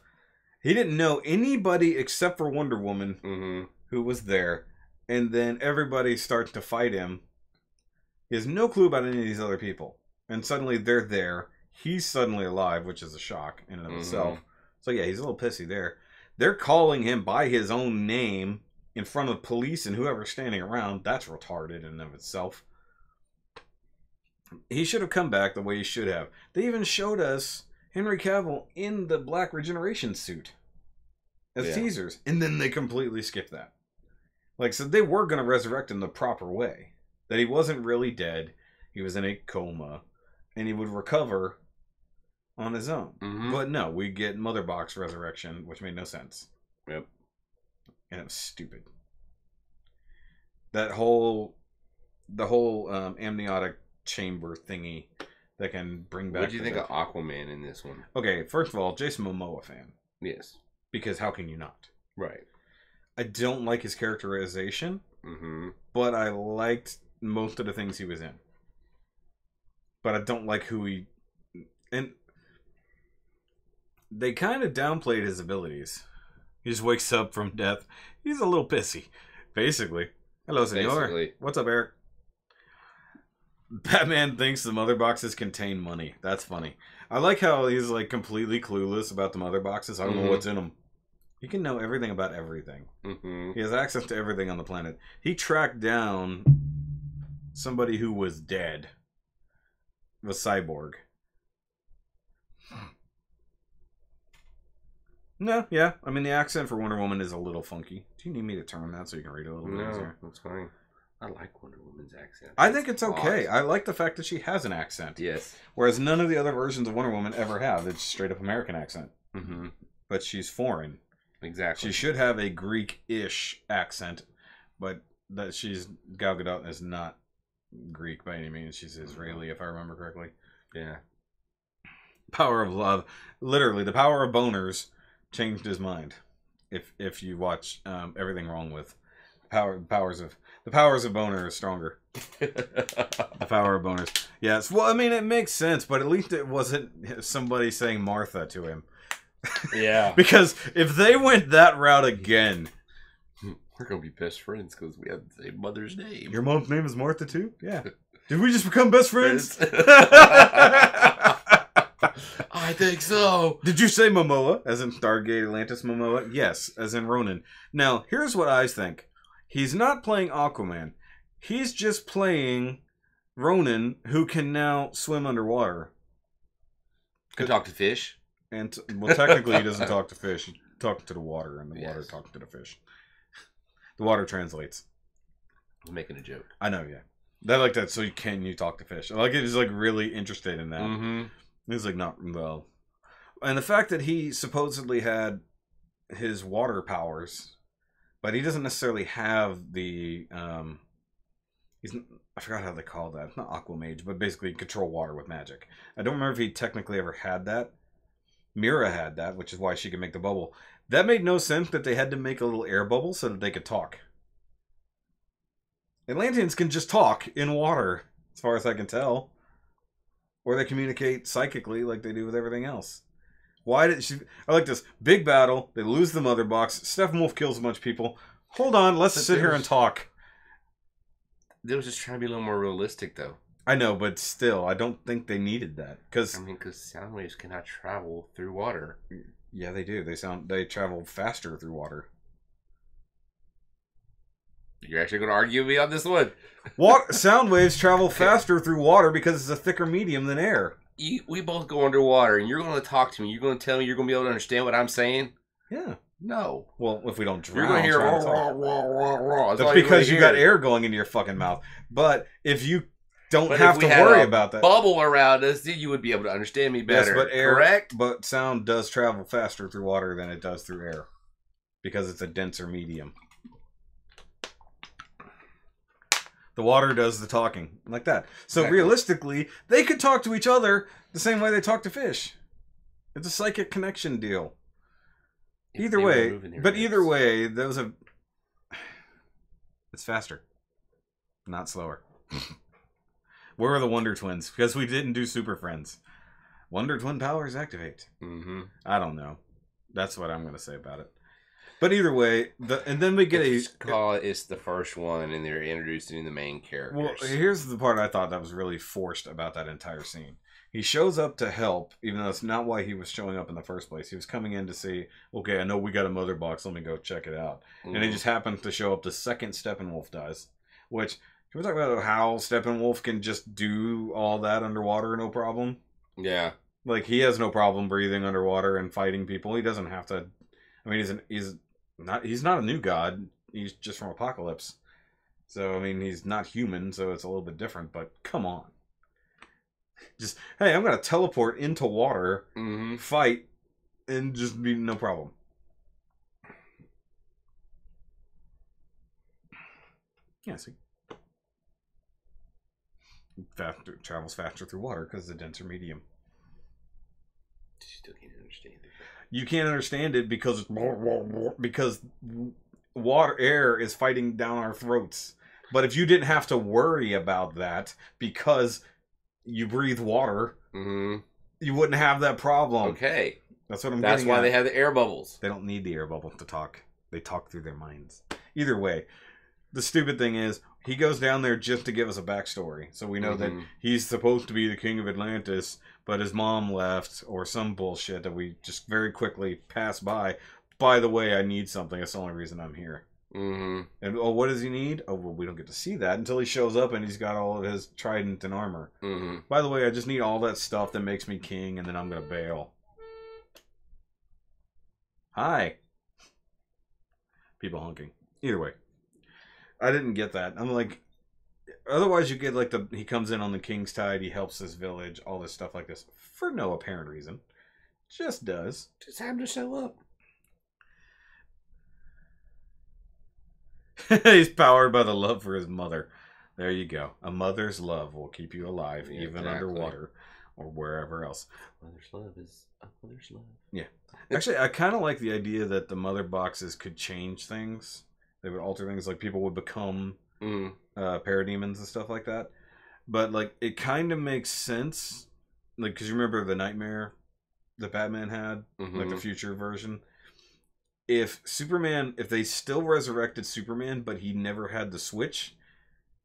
He didn't know anybody except for Wonder Woman who was there. And then everybody starts to fight him. He has no clue about any of these other people. And suddenly they're there. He's suddenly alive, which is a shock in and of itself. So yeah, he's a little pissy there. They're calling him by his own name in front of police and whoever's standing around. That's retarded in and of itself. He should have come back the way he should have. They even showed us Henry Cavill in the Black Regeneration suit as teasers. And then they completely skipped that. Like, so they were going to resurrect him the proper way. That he wasn't really dead. He was in a coma. And he would recover on his own. But no, we get Mother Box resurrection, which made no sense. Yep. And it was stupid. The whole amniotic chamber thingy that can bring back... What do you think of Aquaman in this one? Okay, first of all, Jason Momoa fan. Yes. Because how can you not? Right. I don't like his characterization, but I liked most of the things he was in. But I don't like who he... And they kind of downplayed his abilities. He just wakes up from death. He's a little pissy, basically. Hello, senor. Basically. What's up, Eric? Batman thinks the mother boxes contain money. That's funny. I like how he's like completely clueless about the mother boxes. I don't know what's in them. He can know everything about everything. He has access to everything on the planet. He tracked down somebody who was dead. The Cyborg. No, yeah. I mean, the accent for Wonder Woman is a little funky. Do you need me to turn that so you can read it a little bit easier? That's fine. I like Wonder Woman's accent. I think it's okay. I like the fact that she has an accent. Yes. Whereas none of the other versions of Wonder Woman ever have. It's straight up American accent. But she's foreign. Exactly. She should have a Greek-ish accent, but that she's Gal Gadot is not Greek by any means. She's Israeli, if I remember correctly. Yeah. Power of love. Literally, the power of boners changed his mind. If you watch Everything Wrong with the powers of boner is stronger. The power of boners. Yes. Well, I mean, it makes sense, but at least it wasn't somebody saying Martha to him. Yeah. Because if they went that route again, we're gonna be best friends because we have the same mother's name. Your mom's name is Martha too? Yeah. Did we just become best friends? I think so. Did you say Momoa, as in Stargate Atlantis Momoa? Yes, as in Ronan. Now, here's what I think. He's not playing Aquaman. He's just playing Ronan, who can now swim underwater. Can talk to fish. And well, technically, he doesn't talk to fish. He talks to the water, and the water talks to the fish. The water translates. I'm making a joke. I know, yeah. They like that. So you talk to fish? Like it was like really interested in that. Mm-hmm. He's like not well, and the fact that he supposedly had his water powers, but he doesn't necessarily have the he's I forgot how they call that. It's not Aquamage, but basically control water with magic. I don't remember if he technically ever had that. Mira had that, which is why she could make the bubble. That made no sense that they had to make a little air bubble so that they could talk. Atlanteans can just talk in water, as far as I can tell. Or they communicate psychically like they do with everything else. Why did she... I like this. Big battle. They lose the mother box. Steppenwolf kills a bunch of people. Hold on, let's sit here and talk. They was just trying to be a little more realistic, though. I know, but still, I don't think they needed that. Because sound waves cannot travel through water. Yeah, they do. They travel faster through water. You're actually going to argue with me on this one? Sound waves travel faster through water because it's a thicker medium than air. We both go underwater, and you're going to talk to me. You're going to tell me you're going to be able to understand what I'm saying? Yeah. No. Well, if we don't drown, you're going to hear raw. That's because you got air going into your fucking mouth. But if you don't have to worry about that bubble around us, then you would be able to understand me better. Yes, but air, correct? But sound does travel faster through water than it does through air because it's a denser medium. The water does the talking, like that. So exactly. Realistically, they could talk to each other the same way they talk to fish. It's a psychic connection deal. Either way, those are... It's faster, not slower. Where are the Wonder Twins? Because we didn't do Super Friends. Wonder Twin powers activate. Mm-hmm. I don't know. That's what I'm going to say about it. But either way, and then we get it's the first one, and they're introducing the main characters. Well, here's the part I thought that was really forced about that entire scene. He shows up to help, even though that's not why he was showing up in the first place. He was coming in to see, okay, I know we got a mother box, let me go check it out. Mm. And he just happens to show up the second Steppenwolf does. Which, can we talk about how Steppenwolf can just do all that underwater, no problem? Yeah. Like, he has no problem breathing underwater and fighting people. He doesn't have to... I mean, he's not a new god. He's just from Apocalypse. So, I mean, he's not human, so it's a little bit different, but come on. Just, hey, I'm going to teleport into water, fight, and just be no problem. Yeah, see? Travels faster through water because it's a denser medium. You still can't understand it. You can't understand it because air is fighting down our throats. But if you didn't have to worry about that because you breathe water, you wouldn't have that problem. Okay. That's what I'm That's getting why at. they have the air bubbles. They don't need the air bubble to talk. They talk through their minds. Either way, the stupid thing is, he goes down there just to give us a backstory. So we know that he's supposed to be the king of Atlantis, but his mom left, or some bullshit that we just very quickly pass by. By the way, I need something. That's the only reason I'm here. And, oh, what does he need? Oh, well, we don't get to see that until he shows up and he's got all of his trident and armor. By the way, I just need all that stuff that makes me king, and then I'm going to bail. Hi. People honking. Either way. I didn't get that. I'm like, otherwise you get like he comes in on the king's tide, he helps this village, all this stuff like this for no apparent reason. Just does. Just have to show up. He's powered by the love for his mother. There you go. A mother's love will keep you alive, even underwater or wherever else. Mother's love is a mother's love. Yeah. Actually, I kind of like the idea that the mother boxes could change things. They would alter things, like people would become parademons and stuff like that. But like, it kind of makes sense, like, because you remember the nightmare that Batman had, like the future version. If they still resurrected Superman, but he never had the switch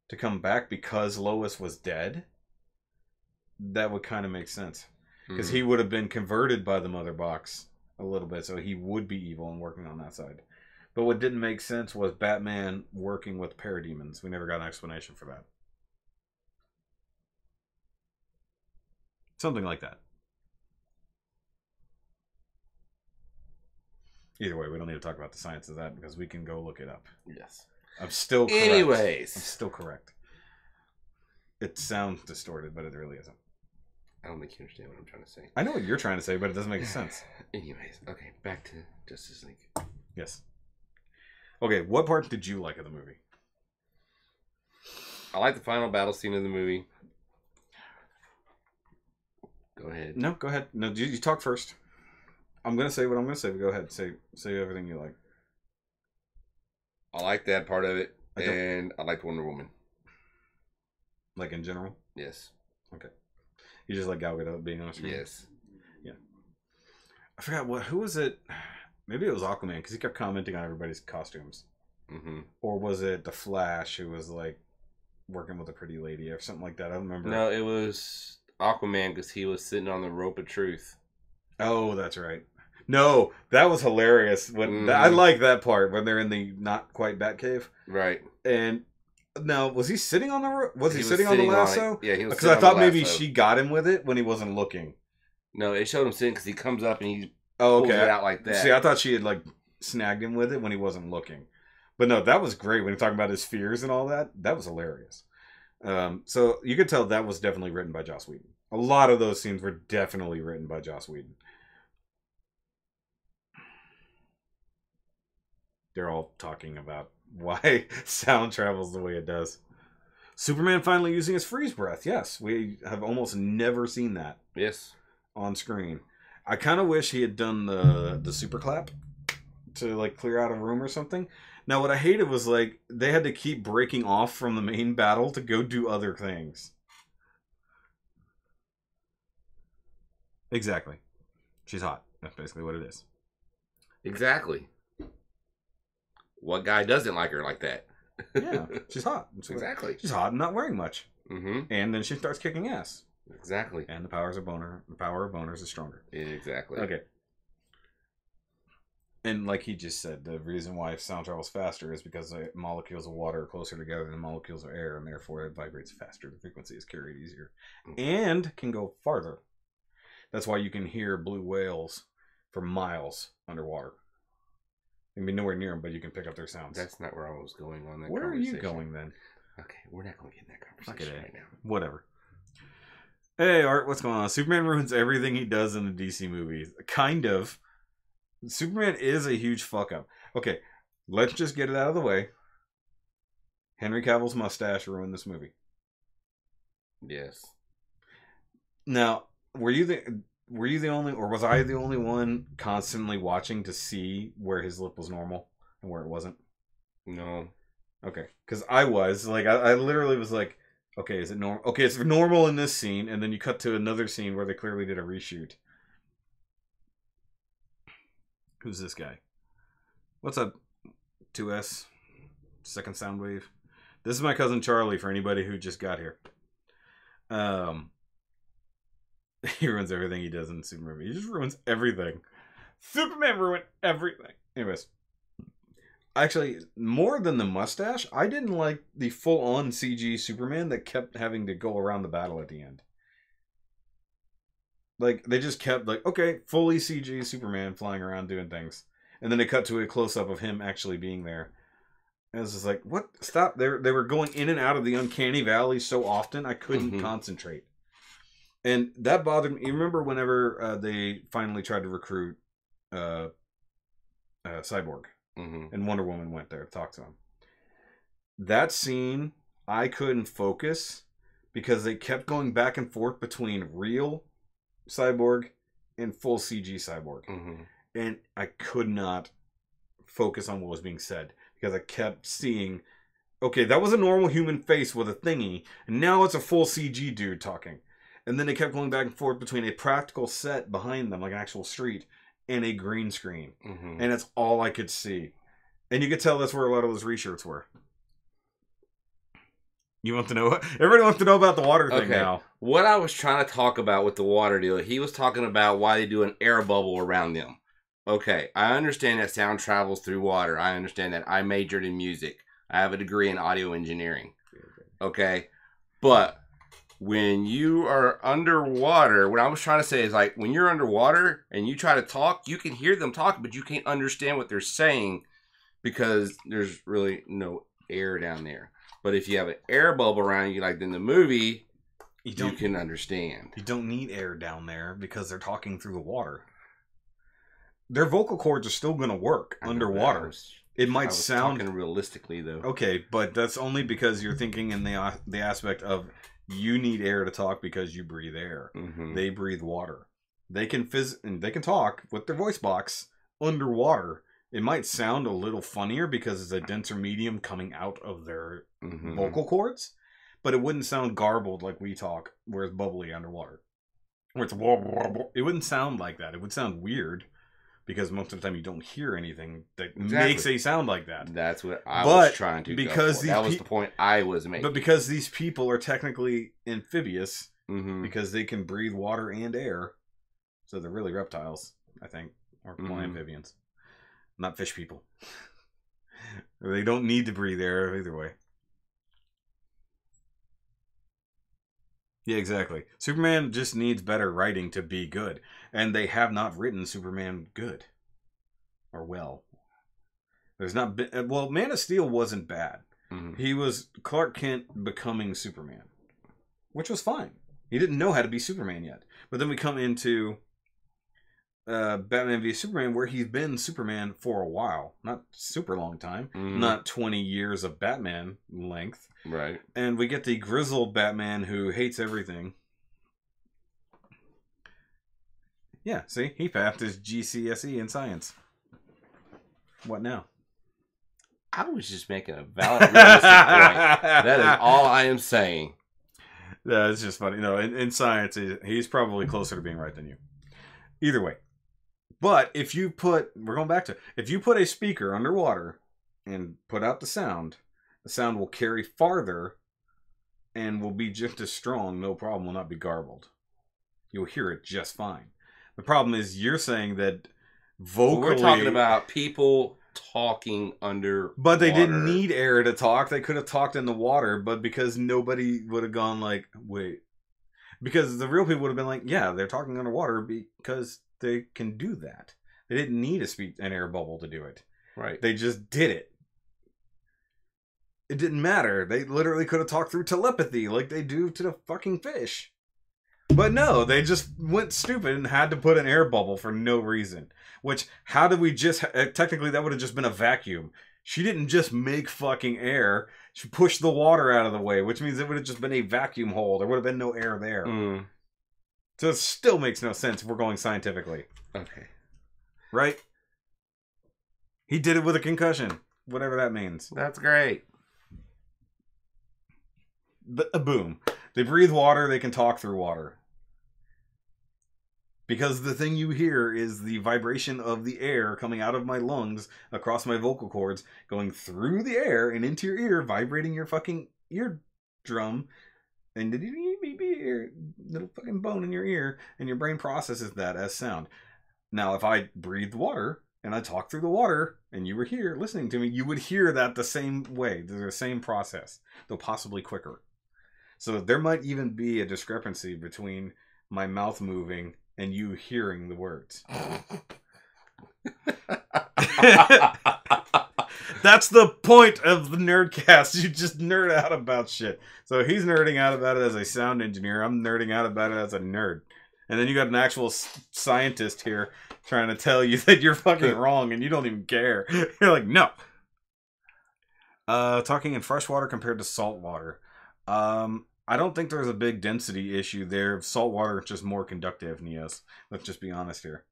to come back because Lois was dead, that would kind of make sense. Because he would have been converted by the mother box a little bit, so he would be evil and working on that side. But what didn't make sense was Batman working with parademons. We never got an explanation for that. Something like that. Either way, we don't need to talk about the science of that because we can go look it up. Yes. I'm still correct. Anyways. I'm still correct. it sounds distorted, but it really isn't. I don't think you understand what I'm trying to say. I know what you're trying to say, but it doesn't make sense. Anyways, okay, back to Justice League. Yes. Okay, what part did you like of the movie? I like the final battle scene of the movie. Go ahead. No, go ahead. No, you talk first. I'm gonna say what I'm gonna say, but go ahead. Say everything you like. I like that part of it, and I liked Wonder Woman. Like in general? Yes. Okay. You just like Gal Gadot being on screen? Yes. Yeah. I forgot who was it? Maybe it was Aquaman because he kept commenting on everybody's costumes. Mm-hmm. Or was it the Flash who was like working with a pretty lady or something like that? I don't remember. No, it was Aquaman because he was sitting on the rope of truth. Oh, that's right. No, that was hilarious. When I like that part when they're in the not quite Batcave. Right. And now, was he sitting on the rope? Was he sitting on the lasso? Yeah, he was. Because I thought maybe she got him with it when he wasn't looking. No, it showed him sitting because he comes up and he pulls it out like that. See, I thought she had like snagged him with it when he wasn't looking. But no, that was great when he talking about his fears and all that. That was hilarious. So you could tell that was definitely written by Joss Whedon. A lot of those scenes were definitely written by Joss Whedon. They're all talking about why sound travels the way it does. Superman finally using his freeze breath. Yes, we have almost never seen that. Yes. On screen. I kind of wish he had done the super clap to like clear out a room or something. Now what I hated was like they had to keep breaking off from the main battle to go do other things. Exactly. She's hot. That's basically what it is. Exactly. What guy doesn't like her like that? Yeah, she's hot. Exactly. She's hot and not wearing much. Mm-hmm. And then she starts kicking ass. Exactly. And the power of boners is stronger. Exactly. Okay. And like he just said, the reason why sound travels faster is because the molecules of water are closer together than molecules of air, and therefore it vibrates faster. The frequency is carried easier. And can go farther. That's why you can hear blue whales for miles underwater. You can be nowhere near them, but you can pick up their sounds. That's not where I was going on that Where conversation. are you going then? Okay, we're not going to get in that conversation right now. Whatever. Hey, Art, what's going on? Superman ruins everything he does in the DC movies. Kind of. Superman is a huge fuck up. Okay, let's just get it out of the way. Henry Cavill's mustache ruined this movie. Yes. Now, were you the only, or was I the only one constantly watching to see where his lip was normal and where it wasn't? No. Okay, because I was like, I literally was like, okay, is it normal? Okay, it's normal in this scene, and then you cut to another scene where they clearly did a reshoot. Who's this guy? What's up, 2S? Second Soundwave. This is my cousin Charlie for anybody who just got here. He ruins everything he does in Superman. He just ruins everything. Superman ruined everything. Anyways. Actually, more than the mustache, I didn't like the full-on CG Superman that kept having to go around the battle at the end. Like, they just kept, like, okay, fully CG Superman flying around doing things. And then they cut to a close-up of him actually being there. And it was just like, what? Stop. They were going in and out of the uncanny valley so often, I couldn't concentrate. And that bothered me. You remember whenever they finally tried to recruit Cyborg? And Wonder Woman went there to talk to him. That scene, I couldn't focus because they kept going back and forth between real Cyborg and full CG Cyborg. And I could not focus on what was being said because I kept seeing, okay, that was a normal human face with a thingy, and now it's a full CG dude talking. And then they kept going back and forth between a practical set behind them, like an actual street, and a green screen. And that's all I could see. And you could tell that's where a lot of those reshoots were. You want to know? Everybody wants to know about the water thing now. What I was trying to talk about with the water deal, he was talking about why they do an air bubble around them. Okay, I understand that sound travels through water. I understand that. I majored in music. I have a degree in audio engineering. Okay, but when you are underwater, what I was trying to say is like when you're underwater and you try to talk, you can hear them talk, but you can't understand what they're saying because there's really no air down there. But if you have an air bubble around you, like in the movie, you can understand. You don't need air down there because they're talking through the water. Their vocal cords are still going to work underwater. It might sound talking realistically, though. Okay, but that's only because you're thinking in the aspect of you need air to talk because you breathe air. Mm-hmm. They breathe water. They can they can talk with their voice box underwater. It might sound a little funnier because it's a denser medium coming out of their vocal cords, but it wouldn't sound garbled like we talk, where it's bubbly underwater. Where it's it wouldn't sound like that. It would sound weird. Because most of the time you don't hear anything that makes a sound like that. That's what I was trying to because go for. That was the point I was making. But because these people are technically amphibious, because they can breathe water and air, so they're really reptiles, I think, or amphibians, not fish people. They don't need to breathe air either way. Yeah, exactly. Superman just needs better writing to be good. And they have not written Superman good. Or well. There's not been... Well, Man of Steel wasn't bad. He was Clark Kent becoming Superman. Which was fine. He didn't know how to be Superman yet. But then we come into Batman v Superman, where he's been Superman for a while. Not super long time. Not 20 years of Batman length. Right. And we get the grizzled Batman who hates everything. Yeah, see? He passed his GCSE in science. What now? I was just making a valid, realistic point. That is all I am saying. Yeah, it's just funny. No, in science, he's probably closer to being right than you. Either way. But if you put... We're going back to... If you put a speaker underwater and put out the sound will carry farther and will be just as strong. No problem. Will not be garbled. You'll hear it just fine. The problem is you're saying that vocally... We're talking about people talking under But they didn't need air to talk. They could have talked in the water, but because nobody would have gone like, wait. Because the real people would have been like, yeah, they're talking underwater because they can do that. They didn't need an air bubble to do it. Right. They just did it. It didn't matter. They literally could have talked through telepathy like they do to the fucking fish. But no, they just went stupid and had to put an air bubble for no reason. Which, how did we just... Technically, that would have just been a vacuum. She didn't just make fucking air. She pushed the water out of the way, which means it would have just been a vacuum hole. There would have been no air there. So it still makes no sense if we're going scientifically. Okay. Right? He did it with a concussion. Whatever that means. That's great. Boom. They breathe water, they can talk through water. Because the thing you hear is the vibration of the air coming out of my lungs across my vocal cords, going through the air and into your ear, vibrating your fucking eardrum, and your little fucking bone in your ear, and your brain processes that as sound. Now, if I breathed water and I talked through the water, and you were here listening to me, you would hear that the same way, the same process, though possibly quicker. So there might even be a discrepancy between my mouth moving and you hearing the words. That's the point of the Nerdcast. You just nerd out about shit. So he's nerding out about it as a sound engineer. I'm nerding out about it as a nerd. And then you got an actual scientist here trying to tell you that you're fucking wrong and you don't even care. You're like, no. Talking in freshwater compared to saltwater. I don't think there's a big density issue there. Saltwater is just more conductive, Neos. Let's just be honest here.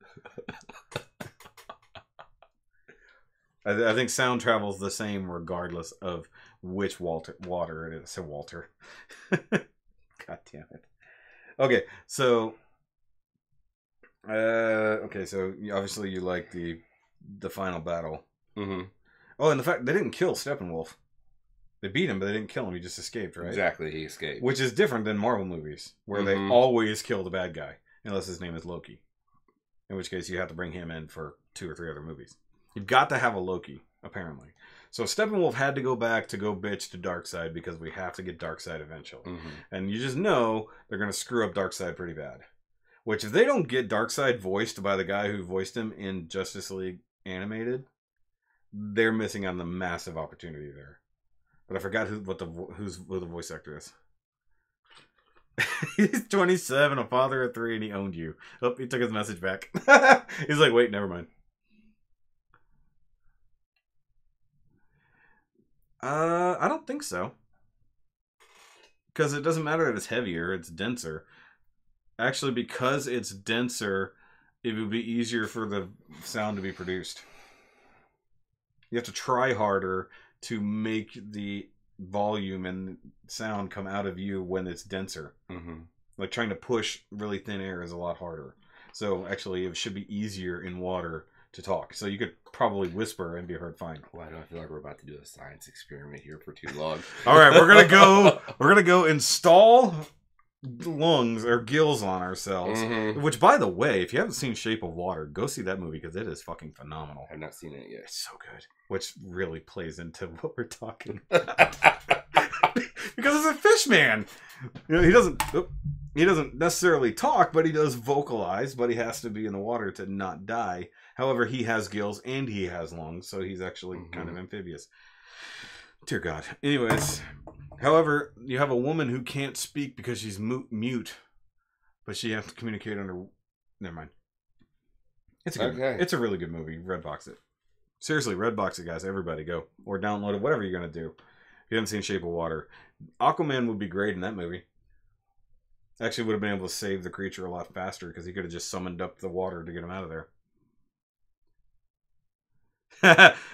I think sound travels the same regardless of which water it is. So Walter. God damn it. Okay, so... so obviously you like the final battle. Oh, and the fact they didn't kill Steppenwolf. They beat him, but they didn't kill him. He just escaped, right? Exactly, he escaped. Which is different than Marvel movies, where they always kill the bad guy, unless his name is Loki. In which case, you have to bring him in for 2 or 3 other movies. You've got to have a Loki, apparently. So Steppenwolf had to go back to go bitch to Darkseid, because we have to get Darkseid eventually. And you just know they're going to screw up Darkseid pretty bad. Which, if they don't get Darkseid voiced by the guy who voiced him in Justice League Animated, they're missing on the massive opportunity there. but I forgot who the voice actor is. He's 27, a father of 3, and he owned you. Oh, he took his message back. He's like, wait, never mind. I don't think so. Because it doesn't matter that it's heavier, it's denser. Actually, because it's denser, it would be easier for the sound to be produced. You have to try harder to make the volume and sound come out of you when it's denser. Mm-hmm. Like trying to push really thin air is a lot harder. So actually, it should be easier in water to talk. So you could probably whisper and be heard fine. Why do I feel like we're about to do a science experiment here for too long? All right, we're gonna go install lungs or gills on ourselves. Mm-hmm. Which, by the way, if you haven't seen Shape of Water, go see that movie because it is fucking phenomenal. I've not seen it yet. It's so good. Which really plays into what we're talking about. Because it's a fish man. You know, he doesn't necessarily talk, but he does vocalize, but he has to be in the water to not die. However, he has gills and he has lungs, so he's actually kind of amphibious. Dear God. Anyways, however, you have a woman who can't speak because she's mute, but she has to communicate under... Never mind. It's a good movie. It's a really good movie. Redbox it. Seriously, Redbox it, guys. Everybody go. Or download it, whatever you're going to do. If you haven't seen Shape of Water. Aquaman would be great in that movie. Actually would have been able to save the creature a lot faster because he could have just summoned up the water to get him out of there.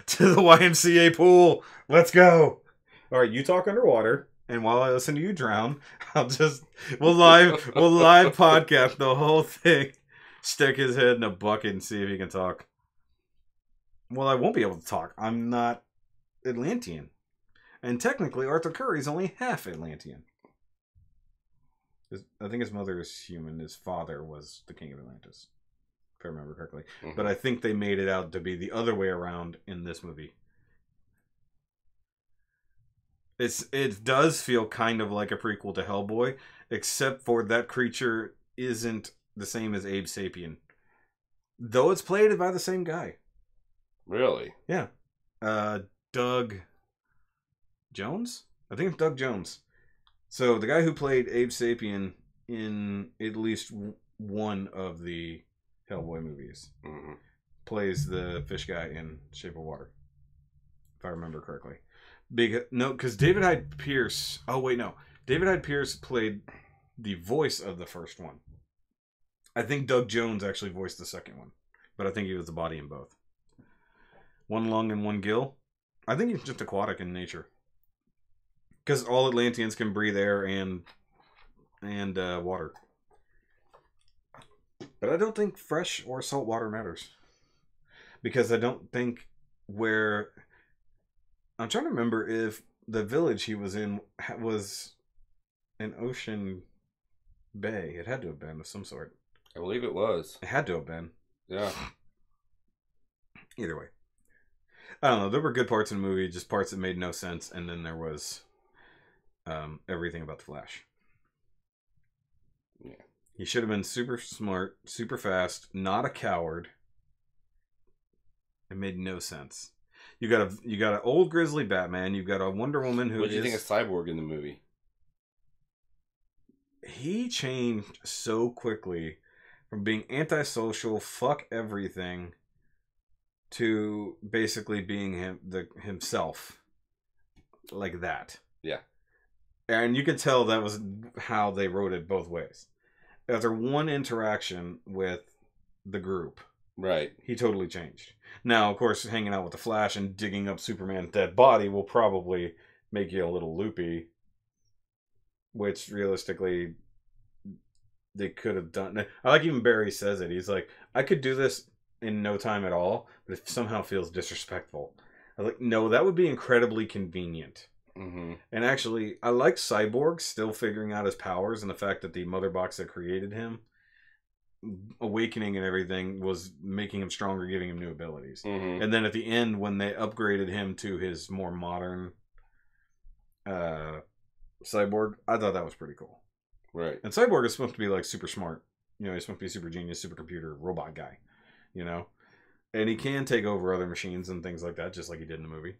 To the YMCA pool. Let's go. All right, you talk underwater, and while I listen to you drown, we'll live podcast the whole thing. Stick his head in a bucket and see if he can talk. Well, I won't be able to talk. I'm not Atlantean. And technically, Arthur Curry's only half Atlantean. I think his mother is human. His father was the king of Atlantis, if I remember correctly. Mm-hmm. But I think they made it out to be the other way around in this movie. It does feel kind of like a prequel to Hellboy, except for that creature isn't the same as Abe Sapien. Though it's played by the same guy. Really? Yeah. Doug Jones? I think it's Doug Jones. So the guy who played Abe Sapien in at least one of the Hellboy movies plays the fish guy in Shape of Water, if I remember correctly. Because David Hyde Pierce... Oh, wait, no. David Hyde Pierce played the voice of the first one. I think Doug Jones actually voiced the second one. But I think he was the body in both. One lung and one gill. I think he's just aquatic in nature. Because all Atlanteans can breathe air and water. But I don't think fresh or salt water matters. Because I don't think where... I'm trying to remember if the village he was in was an ocean bay. It had to have been of some sort. I believe it was. It had to have been. Yeah. Either way. I don't know. There were good parts in the movie, just parts that made no sense. And then there was everything about the Flash. Yeah. He should have been super smart, super fast, not a coward. It made no sense. You got an old grizzly Batman. You've got a Wonder Woman who. What do you think of Cyborg in the movie? He changed so quickly from being antisocial, fuck everything, to basically being himself, like that. Yeah, and you could tell that was how they wrote it both ways. After one interaction with the group, right, he totally changed. Now, of course, hanging out with the Flash and digging up Superman's dead body will probably make you a little loopy. Which, realistically, they could have done. I like even Barry says it. He's like, I could do this in no time at all, but it somehow feels disrespectful. I was like, no, that would be incredibly convenient. Mm-hmm. And actually, I like Cyborg still figuring out his powers, and the fact that the mother box that created him, awakening and everything, was making him stronger, giving him new abilities. Mm-hmm. And then at the end, when they upgraded him to his more modern Cyborg, I thought that was pretty cool. Right. And Cyborg is supposed to be like super smart. You know, he's supposed to be a super genius, supercomputer, robot guy. You know? And he can take over other machines and things like that, just like he did in the movie.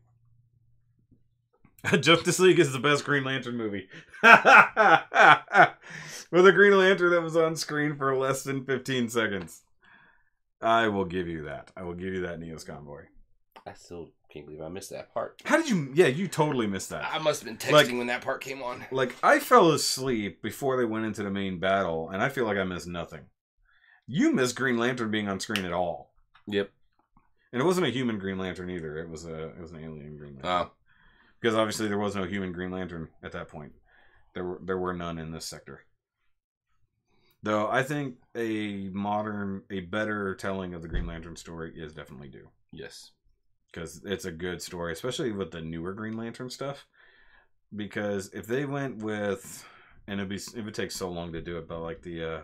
Justice League is the best Green Lantern movie. With a Green Lantern that was on screen for less than 15 seconds. I will give you that. I will give you that, Neos Convoy. I still can't believe I missed that part. How did you... Yeah, you totally missed that. I must have been texting when that part came on. Like, I fell asleep before they went into the main battle, and I feel like I missed nothing. You missed Green Lantern being on screen at all. Yep. And it wasn't a human Green Lantern either. It was an alien Green Lantern. Oh. Because obviously there was no human Green Lantern at that point. There were none in this sector. Though I think a better telling of the Green Lantern story is definitely due. Yes. Because it's a good story, especially with the newer Green Lantern stuff. Because if they went with, and it would take so long to do it, but like the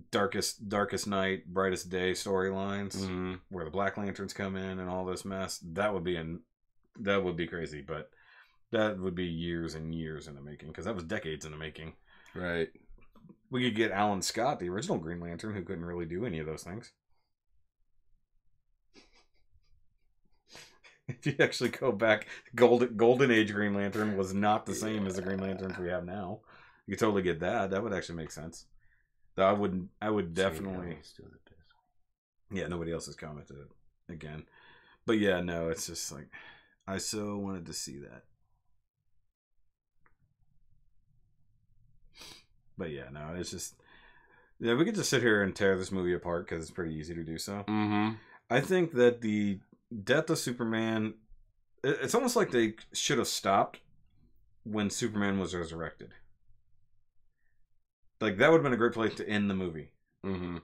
darkest night, brightest day storylines, where the Black Lanterns come in and all this mess, that would be crazy. But that would be years and years in the making, because that was decades in the making. Right. We could get Alan Scott, the original Green Lantern, who couldn't really do any of those things. If you actually go back, Golden Age Green Lantern was not the same as the Green Lanterns we have now. You could totally get that. That would actually make sense. Though I would definitely... Yeah, nobody else has commented again. But yeah, no, it's just like, I so wanted to see that. But yeah, no, it's just... Yeah, we could just sit here and tear this movie apart because it's pretty easy to do so. Mm-hmm. I think that the death of Superman... It's almost like they should have stopped when Superman was resurrected. Like, that would have been a great place to end the movie. Mm-hmm.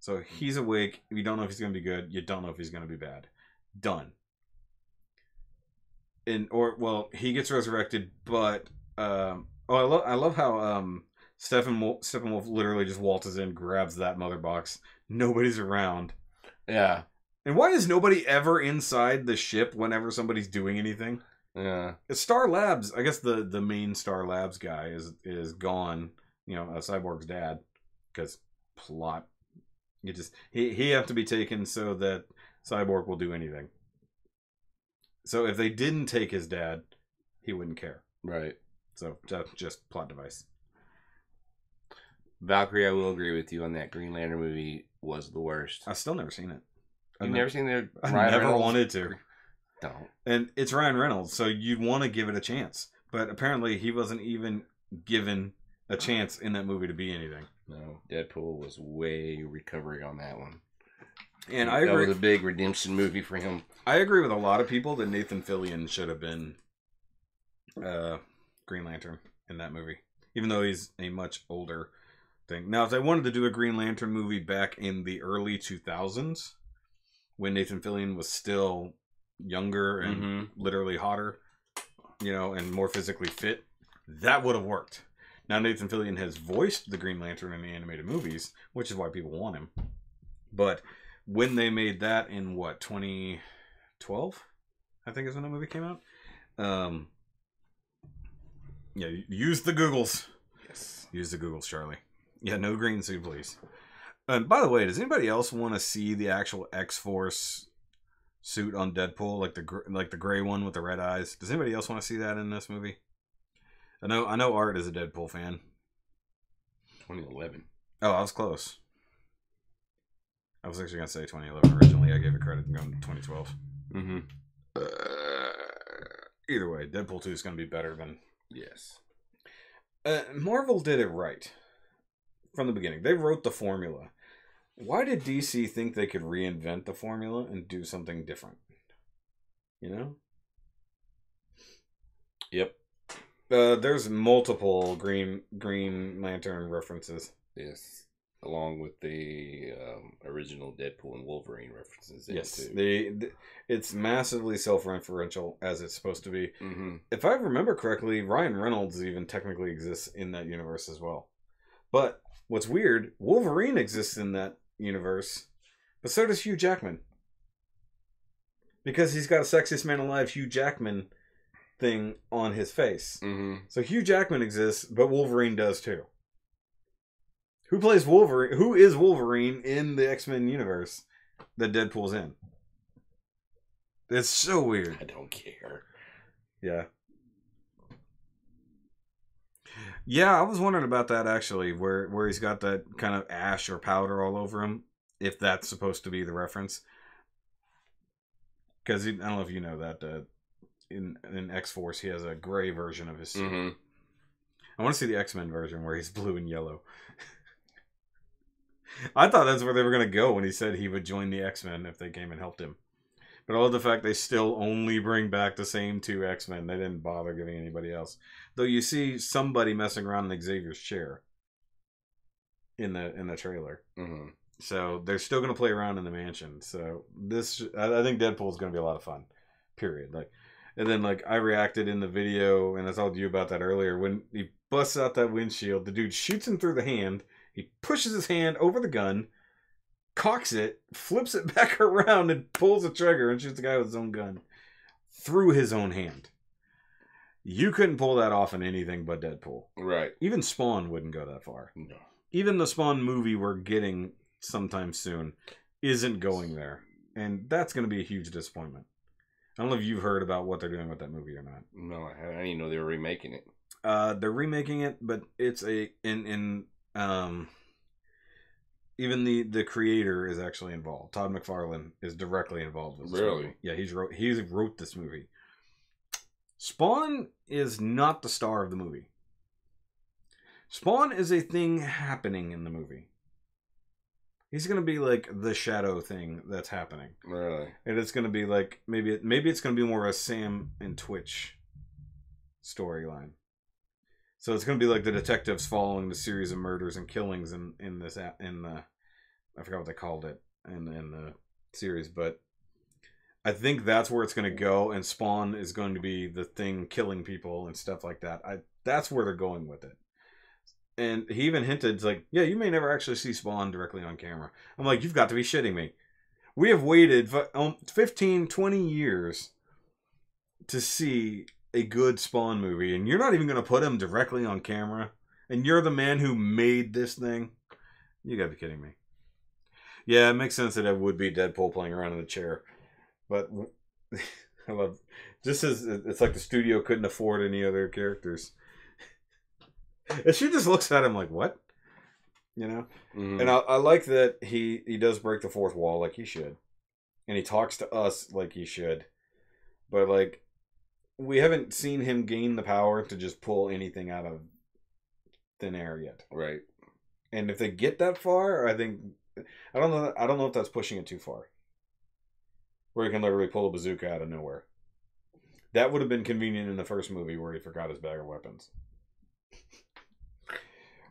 So he's awake. You don't know if he's going to be good. You don't know if he's going to be bad. Done. He gets resurrected, but... I love how... Steppenwolf literally just waltzes in, grabs that mother box. Nobody's around. Yeah. And why is nobody ever inside the ship whenever somebody's doing anything? Yeah. It's Star Labs. I guess the main Star Labs guy is gone. You know, Cyborg's dad. Because plot. He have to be taken so that Cyborg will do anything. So if they didn't take his dad, he wouldn't care. Right. So that's just plot device. Valkyrie, I will agree with you on that. Green Lantern movie was the worst. I've still never seen it. You've never seen the I Ryan never Reynolds? wanted to. Don't. And it's Ryan Reynolds, so you'd want to give it a chance. But apparently he wasn't even given a chance in that movie to be anything. No, Deadpool was way recovering on that one. And I agree. That was a big redemption movie for him. I agree with a lot of people that Nathan Fillion should have been Green Lantern in that movie. Even though he's a much older thing. Now, if they wanted to do a Green Lantern movie back in the early 2000s, when Nathan Fillion was still younger and literally hotter, you know, and more physically fit, that would have worked. Now, Nathan Fillion has voiced the Green Lantern in the animated movies, which is why people want him. But when they made that in, 2012? I think is when the movie came out. Yeah, use the Googles. Yes. Use the Googles, Charlie. Yeah, no green suit, please. And by the way, does anybody else want to see the actual X-Force suit on Deadpool, like the gray one with the red eyes? Does anybody else want to see that in this movie? I know Art is a Deadpool fan. 2011. Oh, I was close. I was actually going to say 2011 originally. I gave it credit and going to 2012. Mm-hmm. Either way, Deadpool 2 is going to be better than... Yes. Marvel did it right from the beginning. They wrote the formula. Why did DC think they could reinvent the formula and do something different? You know? Yep. There's multiple Green Lantern references. Yes. Along with the original Deadpool and Wolverine references. Yes. It's massively self-referential, as it's supposed to be. Mm-hmm. If I remember correctly, Ryan Reynolds even technically exists in that universe as well. But what's weird, Wolverine exists in that universe, but so does Hugh Jackman. Because he's got a Sexiest Man Alive Hugh Jackman thing on his face. Mm-hmm. So Hugh Jackman exists, but Wolverine does too. Who plays Wolverine? Who is Wolverine in the X-Men universe that Deadpool's in? It's so weird. I don't care. Yeah. Yeah, I was wondering about that actually, where he's got that kind of ash or powder all over him, if that's supposed to be the reference. Because I don't know if you know that in X Force he has a gray version of his suit. Mm-hmm. I want to see the X-Men version where he's blue and yellow. I thought that's where they were going to go when he said he would join the X-Men if they came and helped him. But I love the fact they still only bring back the same two X-Men. They didn't bother giving anybody else. Though you see somebody messing around in Xavier's chair in the trailer. Mm-hmm. So they're still going to play around in the mansion. So I think Deadpool is going to be a lot of fun. Period. And then I reacted in the video, and I told you about that earlier. When he busts out that windshield, the dude shoots him through the hand. He pushes his hand over the gun, cocks it, flips it back around, and pulls the trigger and shoots the guy with his own gun through his own hand. You couldn't pull that off in anything but Deadpool. Right. Even Spawn wouldn't go that far. No. Even the Spawn movie we're getting sometime soon isn't going there. And that's going to be a huge disappointment. I don't know if you've heard about what they're doing with that movie or not. No, I haven't. I didn't even know they were remaking it. They're remaking it, but it's even the creator is actually involved. Todd McFarlane is directly involved with this movie. Yeah, he wrote this movie. Spawn is not the star of the movie. Spawn is a thing happening in the movie. He's going to be the shadow thing that's happening. Really? And it's going to be maybe it's going to be more a Sam and Twitch storyline. So it's going to be the detectives following the series of murders and killings in the I forgot what they called it in the series, but I think that's where it's going to go, and Spawn is going to be the thing killing people and stuff like that. That's where they're going with it. And he even hinted, yeah, you may never actually see Spawn directly on camera. I'm like, you've got to be shitting me. We have waited 15, 20 years to see a good Spawn movie, and you're not even going to put him directly on camera, and you're the man who made this thing? You got to be kidding me. Yeah, it makes sense that it would be Deadpool playing around in the chair. But I love it's like the studio couldn't afford any other characters. And she just looks at him like, what? You know? Mm-hmm. And I like that he does break the fourth wall like he should. And he talks to us like he should. But we haven't seen him gain the power to just pull anything out of thin air yet. Right. And if they get that far, I don't know if that's pushing it too far. Where he can literally pull a bazooka out of nowhere. That would have been convenient in the first movie where he forgot his bag of weapons.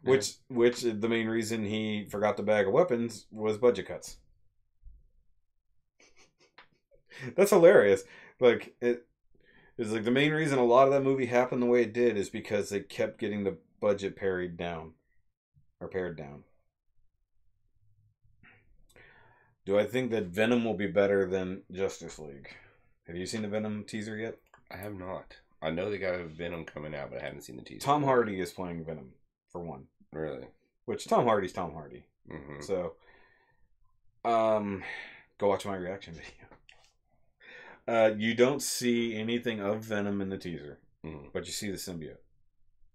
Yeah. Which the main reason he forgot the bag of weapons was budget cuts. That's hilarious. It's the main reason a lot of that movie happened the way it did is because they kept getting the budget pared down. Do I think that Venom will be better than Justice League? Have you seen the Venom teaser yet? I have not. I know they got a Venom coming out, but I haven't seen the teaser. Tom Hardy is playing Venom, for one. Really? Which Tom Hardy's Tom Hardy. Mm-hmm. So, go watch my reaction video. You don't see anything of Venom in the teaser, but you see the symbiote.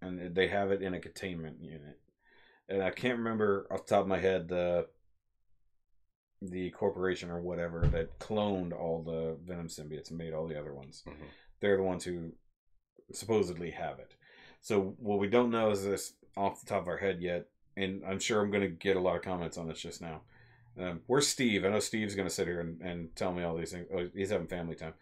And they have it in a containment unit. And I can't remember off the top of my head the corporation or whatever that cloned all the Venom symbiotes and made all the other ones. Mm-hmm. They're the ones who supposedly have it. So what we don't know is this off the top of our head yet, and I'm sure I'm going to get a lot of comments on this just now. Where's Steve? I know Steve's going to sit here and tell me all these things. Oh, he's having family time.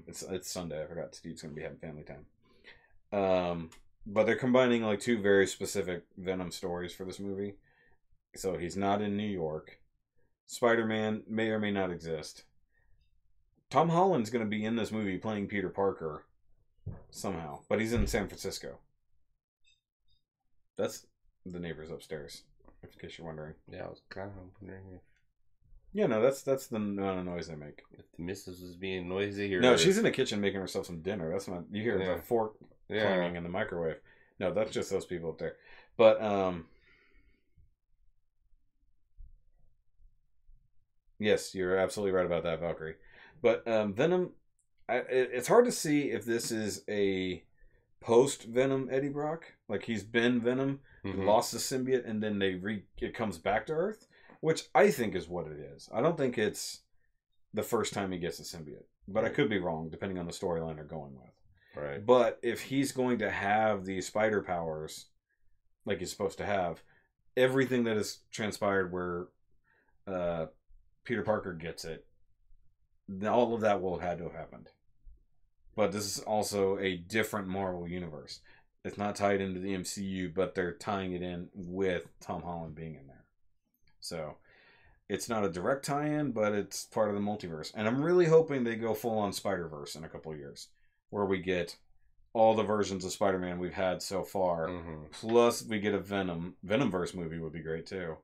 It's Sunday. I forgot Steve's going to be having family time. But they're combining two very specific Venom stories for this movie. So he's not in New York. Spider-Man may or may not exist. Tom Holland's going to be in this movie playing Peter Parker somehow, but he's in San Francisco. That's the neighbors upstairs, in case you're wondering. Yeah, I was kind of wondering if... Yeah, no, that's the amount of noise they make. If the missus was being noisy here. No, she's in the kitchen making herself some dinner. That's not... You hear the fork clanging in the microwave. No, that's just those people up there. But, yes, you're absolutely right about that, Valkyrie. But Venom, it's hard to see if this is a post Venom Eddie Brock, like he's been Venom, lost the symbiote, and then it comes back to Earth, which I think is what it is. I don't think it's the first time he gets a symbiote, but I could be wrong depending on the storyline they're going with. Right. But if he's going to have these spider powers, like he's supposed to have, everything that has transpired where Peter Parker gets it, all of that will have had to have happened. But this is also a different Marvel universe. It's not tied into the MCU, but they're tying it in with Tom Holland being in there. So it's not a direct tie-in, but it's part of the multiverse. And I'm really hoping they go full-on Spider-Verse in a couple of years, where we get all the versions of Spider-Man we've had so far, plus we get a Venomverse movie would be great too.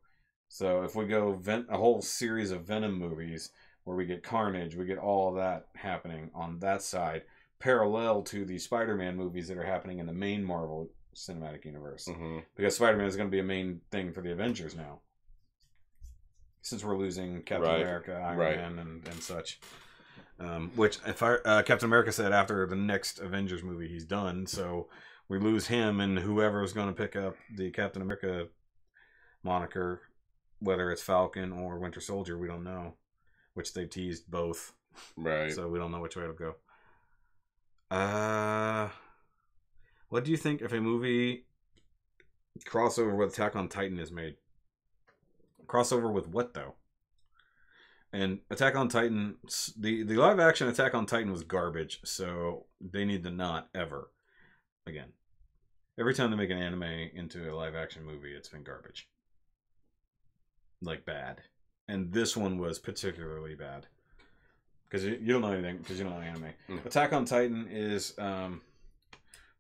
So if we go a whole series of Venom movies where we get Carnage, we get all of that happening on that side, parallel to the Spider-Man movies that are happening in the main Marvel Cinematic Universe. Because Spider-Man is going to be a main thing for the Avengers now. Since we're losing Captain America, Iron Man, and such. Which, if Captain America said after the next Avengers movie he's done, so we lose him, and whoever is going to pick up the Captain America moniker, whether it's Falcon or Winter Soldier, we don't know. Which they've teased both. Right. So we don't know which way it'll go. What do you think if a movie crossover with Attack on Titan is made? Crossover with what, though? And Attack on Titan, the live action Attack on Titan was garbage, so they need to not ever again. Every time they make an anime into a live action movie, it's been garbage. Like bad. And this one was particularly bad. Because you don't know anything, because you don't know anime. Attack on Titan is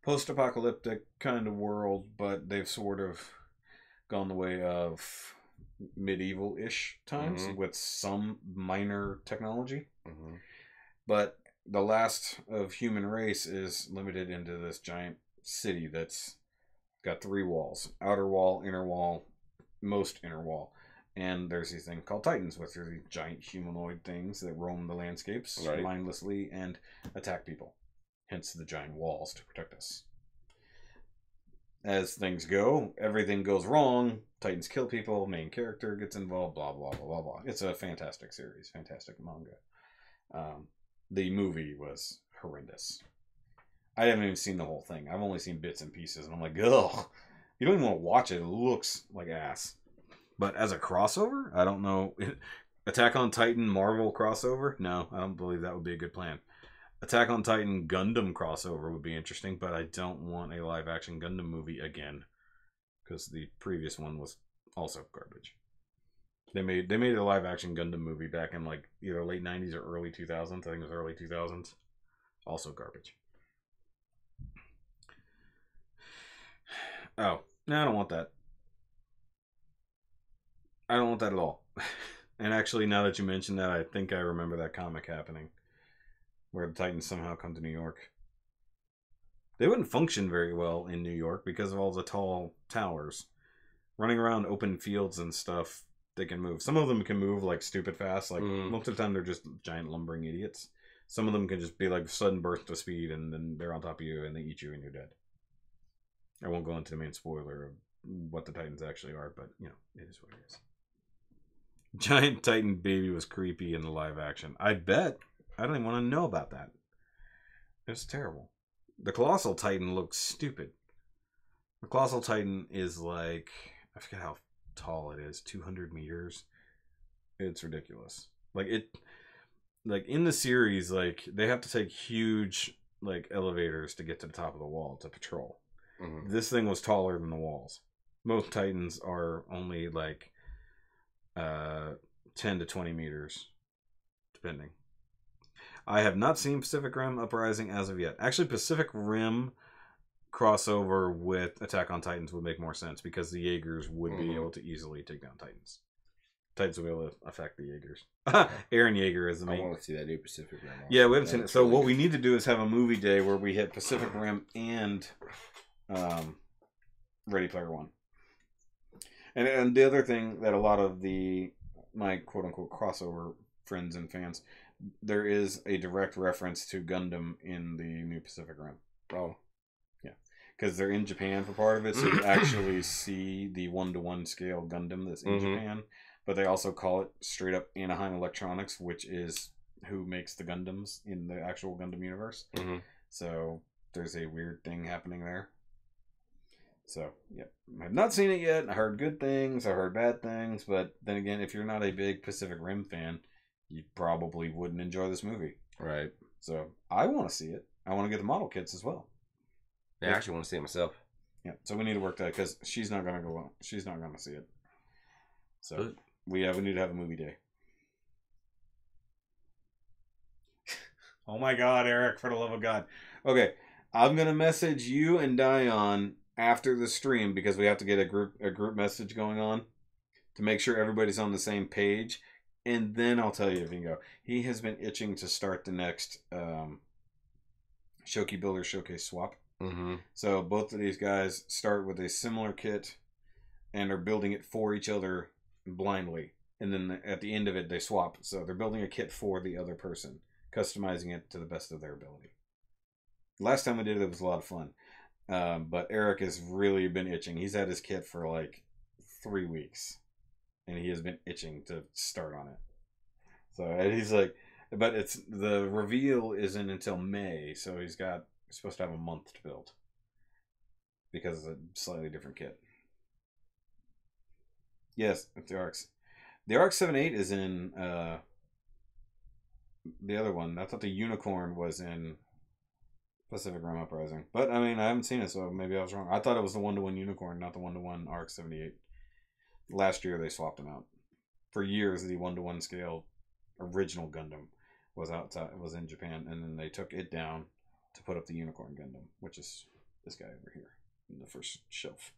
post-apocalyptic kind of world, but they've sort of gone the way of medieval-ish times with some minor technology. But the last of human race is limited into this giant city that's got 3 walls. Outer wall, inner wall, most inner wall. And there's these things called Titans, which are the giant humanoid things that roam the landscapes mindlessly and attack people. Hence the giant walls to protect us. As things go, everything goes wrong. Titans kill people, main character gets involved, blah, blah, blah, blah, blah. It's a fantastic series, fantastic manga. The movie was horrendous. I haven't even seen the whole thing. I've only seen bits and pieces, and I'm like, ugh. You don't even want to watch it. It looks like ass. But as a crossover, I don't know. Attack on Titan Marvel crossover? No, I don't believe that would be a good plan. Attack on Titan Gundam crossover would be interesting, but I don't want a live action Gundam movie again. Because the previous one was also garbage. They made a live action Gundam movie back in like either late 90s or early 2000s. I think it was early 2000s. Also garbage. Oh, no, I don't want that. I don't want that at all. And actually, now that you mention that, I think I remember that comic happening. Where the Titans somehow come to New York. They wouldn't function very well in New York because of all the tall towers. Running around open fields and stuff, they can move. Some of them can move like stupid fast. Like most of the time they're just giant lumbering idiots. Some of them can just be like sudden burst of speed and then they're on top of you and they eat you and you're dead. I won't go into the main spoiler of what the Titans actually are, but you know, it is what it is. Giant Titan baby was creepy in the live action. I bet. I don't even want to know about that. It's terrible. The Colossal Titan looks stupid. The Colossal Titan is like, I forget how tall it is, 200 meters. It's ridiculous. Like in the series, like they have to take huge like elevators to get to the top of the wall to patrol. This thing was taller than the walls. Most Titans are only like 10 to 20 meters, depending. I have not seen Pacific Rim Uprising as of yet. Actually, Pacific Rim crossover with Attack on Titans would make more sense because the Jaegers would be able to easily take down Titans. Titans will be able to affect the Jaegers. Aaron Yeager is the main. I want to see that new Pacific Rim. Also. Yeah, we haven't seen it. So really what we need to do is have a movie day where we hit Pacific Rim and Ready Player One. And the other thing that a lot of my quote unquote crossover friends and fans there is a direct reference to Gundam in the new Pacific Rim. Oh. Yeah. Because they're in Japan for part of it, so you actually see the 1-to-1 scale Gundam that's in Japan. But they also call it straight up Anaheim Electronics, which is who makes the Gundams in the actual Gundam universe. So there's a weird thing happening there. So, yeah. I've not seen it yet. I heard good things. I heard bad things. But then again, if you're not a big Pacific Rim fan, you probably wouldn't enjoy this movie. Right. So, I want to see it. I want to get the model kits as well. Yeah, I actually want to see it myself. Yeah, so we need to work that because she's not going to go on. She's not going to see it. So, we need to have a movie day. Oh my God, Eric, for the love of God. Okay, I'm going to message you and Dion after the stream because we have to get a group message going on to make sure everybody's on the same page, and then I'll tell you if you can go. He has been itching to start the next Shoky Builder Showcase swap. So both of these guys start with a similar kit and are building it for each other blindly, and then at the end of it they swap. So they're building a kit for the other person, customizing it to the best of their ability. Last time we did it was a lot of fun. But Eric has really been itching. He's had his kit for like 3 weeks, and he has been itching to start on it. So, and he's like, but the reveal isn't until May, so he's supposed to have a month to build because it's a slightly different kit. Yes, the ARCs. The ARC 7.8 is in the other one. I thought the Unicorn was in Pacific Rim Uprising. But, I mean, I haven't seen it, so maybe I was wrong. I thought it was the 1-to-1 Unicorn, not the 1-to-1 ARC 78. Last year, they swapped them out. For years, the 1-to-1 scale original Gundam was in Japan, and then they took it down to put up the Unicorn Gundam, which is this guy over here in the first shelf.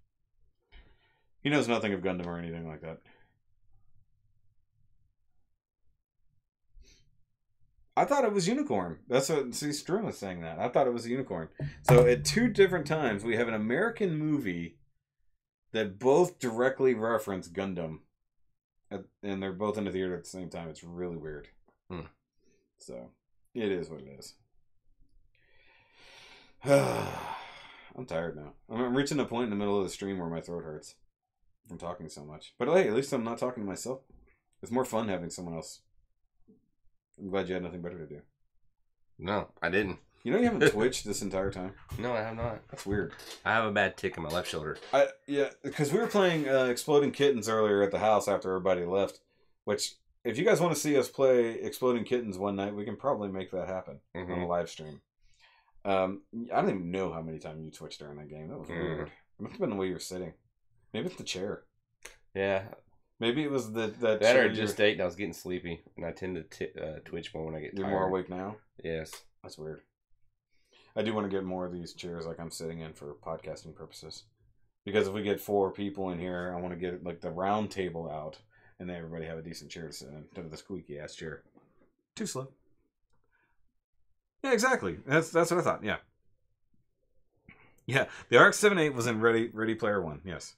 He knows nothing of Gundam or anything like that. I thought it was Unicorn. That's what, see, Strum was saying that. I thought it was a Unicorn. So at 2 different times, we have an American movie that both directly reference Gundam. And they're both in the theater at the same time. It's really weird. So, it is what it is. I'm tired now. I'm reaching a point in the middle of the stream where my throat hurts from talking so much. But hey, at least I'm not talking to myself. It's more fun having someone else. I'm glad you had nothing better to do. No, I didn't. You know you haven't twitched this entire time? No, I have not. That's weird. I have a bad tick in my left shoulder. Yeah, because we were playing Exploding Kittens earlier at the house after everybody left. Which, if you guys want to see us play Exploding Kittens one night, we can probably make that happen on a live stream. I don't even know how many times you twitched during that game. That was weird. It must have been the way you were sitting. Maybe it's the chair. Yeah. Maybe it was that chair. I just ate and I was getting sleepy. And I tend to twitch more when I get tired. You're more awake now? Yes. That's weird. I do want to get more of these chairs like I'm sitting in for podcasting purposes. Because if we get 4 people in here, I want to get like the round table out. And then everybody have a decent chair to sit in. Instead of the squeaky ass chair. Too slow. Yeah, exactly. That's what I thought. Yeah. Yeah. The ARC 7.8 was in Ready Player One. Yes.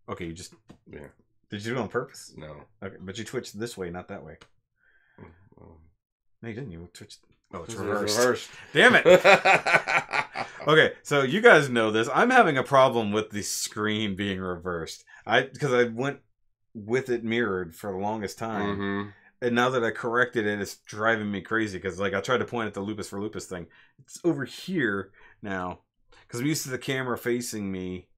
Okay, you just... Yeah. Did you do it on purpose? No. Okay, but you twitched this way, not that way. No, you didn't. You twitched... Oh, it's reversed. reversed. Damn it! Okay, so you guys know this. I'm having a problem with the screen being reversed. Because I went with it mirrored for the longest time. And now that I corrected it, it's driving me crazy. Because like I tried to point at the Lupus for Lupus thing. It's over here now. Because I'm used to the camera facing me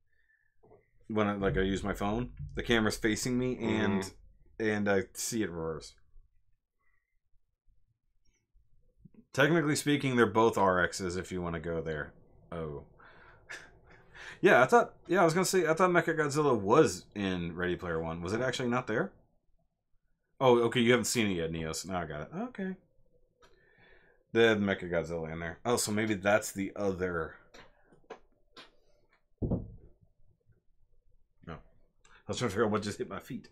when I use my phone. The camera's facing me and I see it reverse. Technically speaking, they're both RXs if you want to go there. Oh. Yeah, I thought Mechagodzilla was in Ready Player One. Was it actually not there? Oh, okay, you haven't seen it yet, Neos. Now I got it. Okay. They had Mechagodzilla in there. Oh, so maybe that's the other... No. I was trying to figure out what just hit my feet.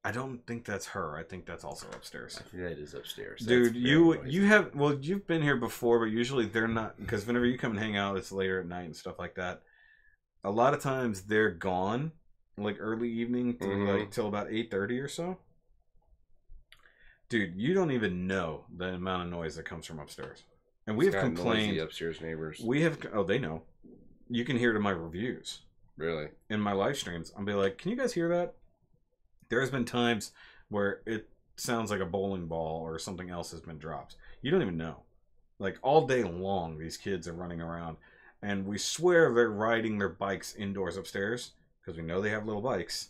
I don't think that's her. I think that's also upstairs. I think that is upstairs. Dude, you've been here before, but usually they're not, because whenever you come and hang out, it's later at night and stuff like that. A lot of times they're gone, like early evening to like till about 8:30 or so. Dude, you don't even know the amount of noise that comes from upstairs. And we have complained. Upstairs neighbors. We have. Oh, they know. You can hear it in my reviews. Really? In my live streams, I'll be like, "Can you guys hear that?" There has been times where it sounds like a bowling ball or something else has been dropped. You don't even know. Like all day long, these kids are running around, and we swear they're riding their bikes indoors upstairs because we know they have little bikes.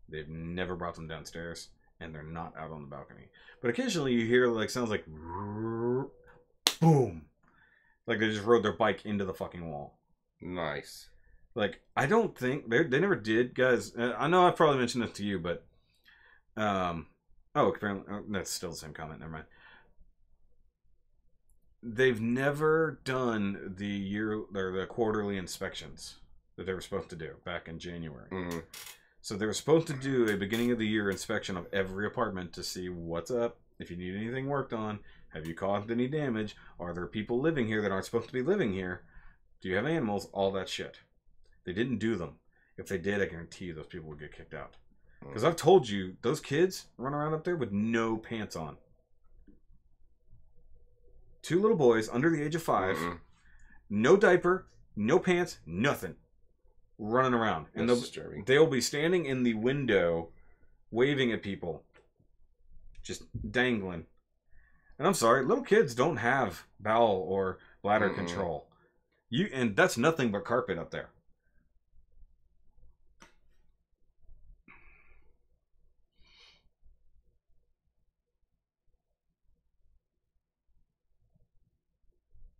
They've never brought them downstairs, and they're not out on the balcony. But occasionally you hear like sounds like boom, like they just rode their bike into the fucking wall. Nice. Like I don't think they never did, guys. I know I've probably mentioned this to you, but oh, apparently that's still the same comment. Never mind. They've never done the year or the quarterly inspections that they were supposed to do back in January. Mm-hmm. So they were supposed to do a beginning of the year inspection of every apartment to see what's up, if you need anything worked on, have you caused any damage, are there people living here that aren't supposed to be living here, do you have animals, all that shit. They didn't do them. If they did, I guarantee you those people would get kicked out. Because I've told you, those kids run around up there with no pants on. 2 little boys under the age of 5, Mm-hmm. no diaper, no pants, nothing. Running around. And they'll be standing in the window waving at people. Just dangling. And I'm sorry, little kids don't have bowel or bladder control. And that's nothing but carpet up there.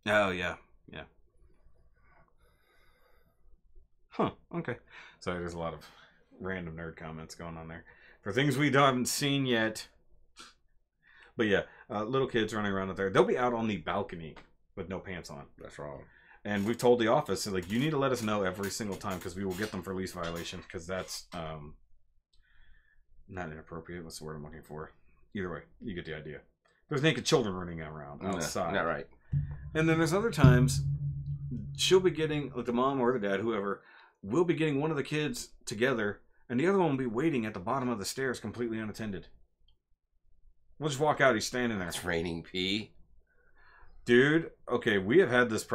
Oh, yeah. Yeah. Huh. Okay. So there's a lot of random nerd comments going on there. For things we haven't seen yet. But yeah, little kids running around up there. They'll be out on the balcony with no pants on. That's wrong. And we've told the office, so like, you need to let us know every single time because we will get them for lease violations because that's not inappropriate. What's the word I'm looking for? Either way, you get the idea. There's naked children running around outside. Not right. And then there's other times she'll be getting, like the mom or the dad, whoever, will be getting one of the kids together and the other one will be waiting at the bottom of the stairs completely unattended. We'll just walk out, he's standing there. It's raining pee. Dude, okay, we have had this,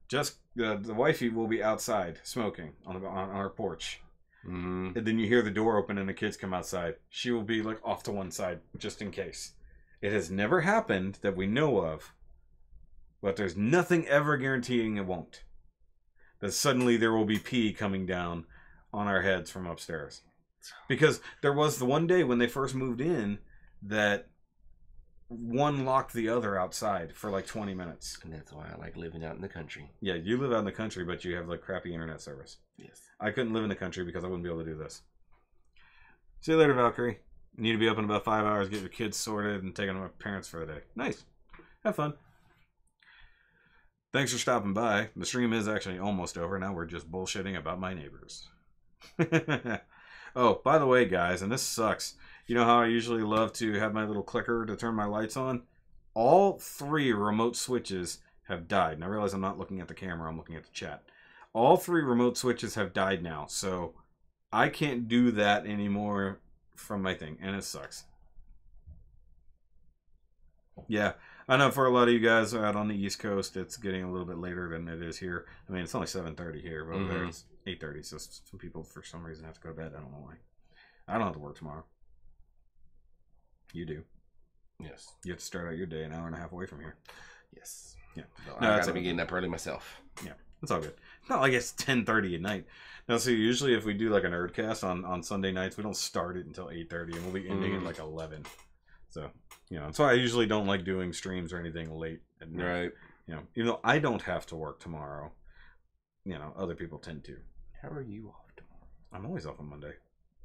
just the wifey will be outside smoking on our porch. Mm-hmm. And then you hear the door open and the kids come outside. She will be like off to one side just in case. It has never happened that we know of, but there's nothing ever guaranteeing it won't. That suddenly there will be pee coming down on our heads from upstairs. Because there was the one day when they first moved in that one locked the other outside for like 20 minutes. And that's why I like living out in the country. Yeah, you live out in the country, but you have like crappy internet service. Yes. I couldn't live in the country because I wouldn't be able to do this. See you later, Valkyrie. You need to be up in about 5 hours, get your kids sorted, and taking my parents for the day. Nice. Have fun. Thanks for stopping by. The stream is actually almost over. Now we're just bullshitting about my neighbors. Oh, by the way, guys, and this sucks. You know how I usually love to have my little clicker to turn my lights on? All 3 remote switches have died. And I realize I'm not looking at the camera. I'm looking at the chat. All 3 remote switches have died now. So I can't do that anymore from my thing. And it sucks. Yeah. I know for a lot of you guys out on the East Coast, it's getting a little bit later than it is here. I mean, it's only 7:30 here, but over there it's 8:30. So some people, for some reason, have to go to bed. I don't know why. I don't have to work tomorrow. You do. Yes. You have to start out your day an hour and a half away from here. Yes. Yeah. No, I gotta be getting up early myself. Yeah. It's all good. It's not like it's 10:30 at night. Now, see, usually if we do like a nerdcast on Sunday nights, we don't start it until 8:30, and we'll be ending at like 11. So, you know, that's why I usually don't like doing streams or anything late at night. Right. You know, even though I don't have to work tomorrow, you know, other people tend to. How are you off tomorrow? I'm always off on Monday.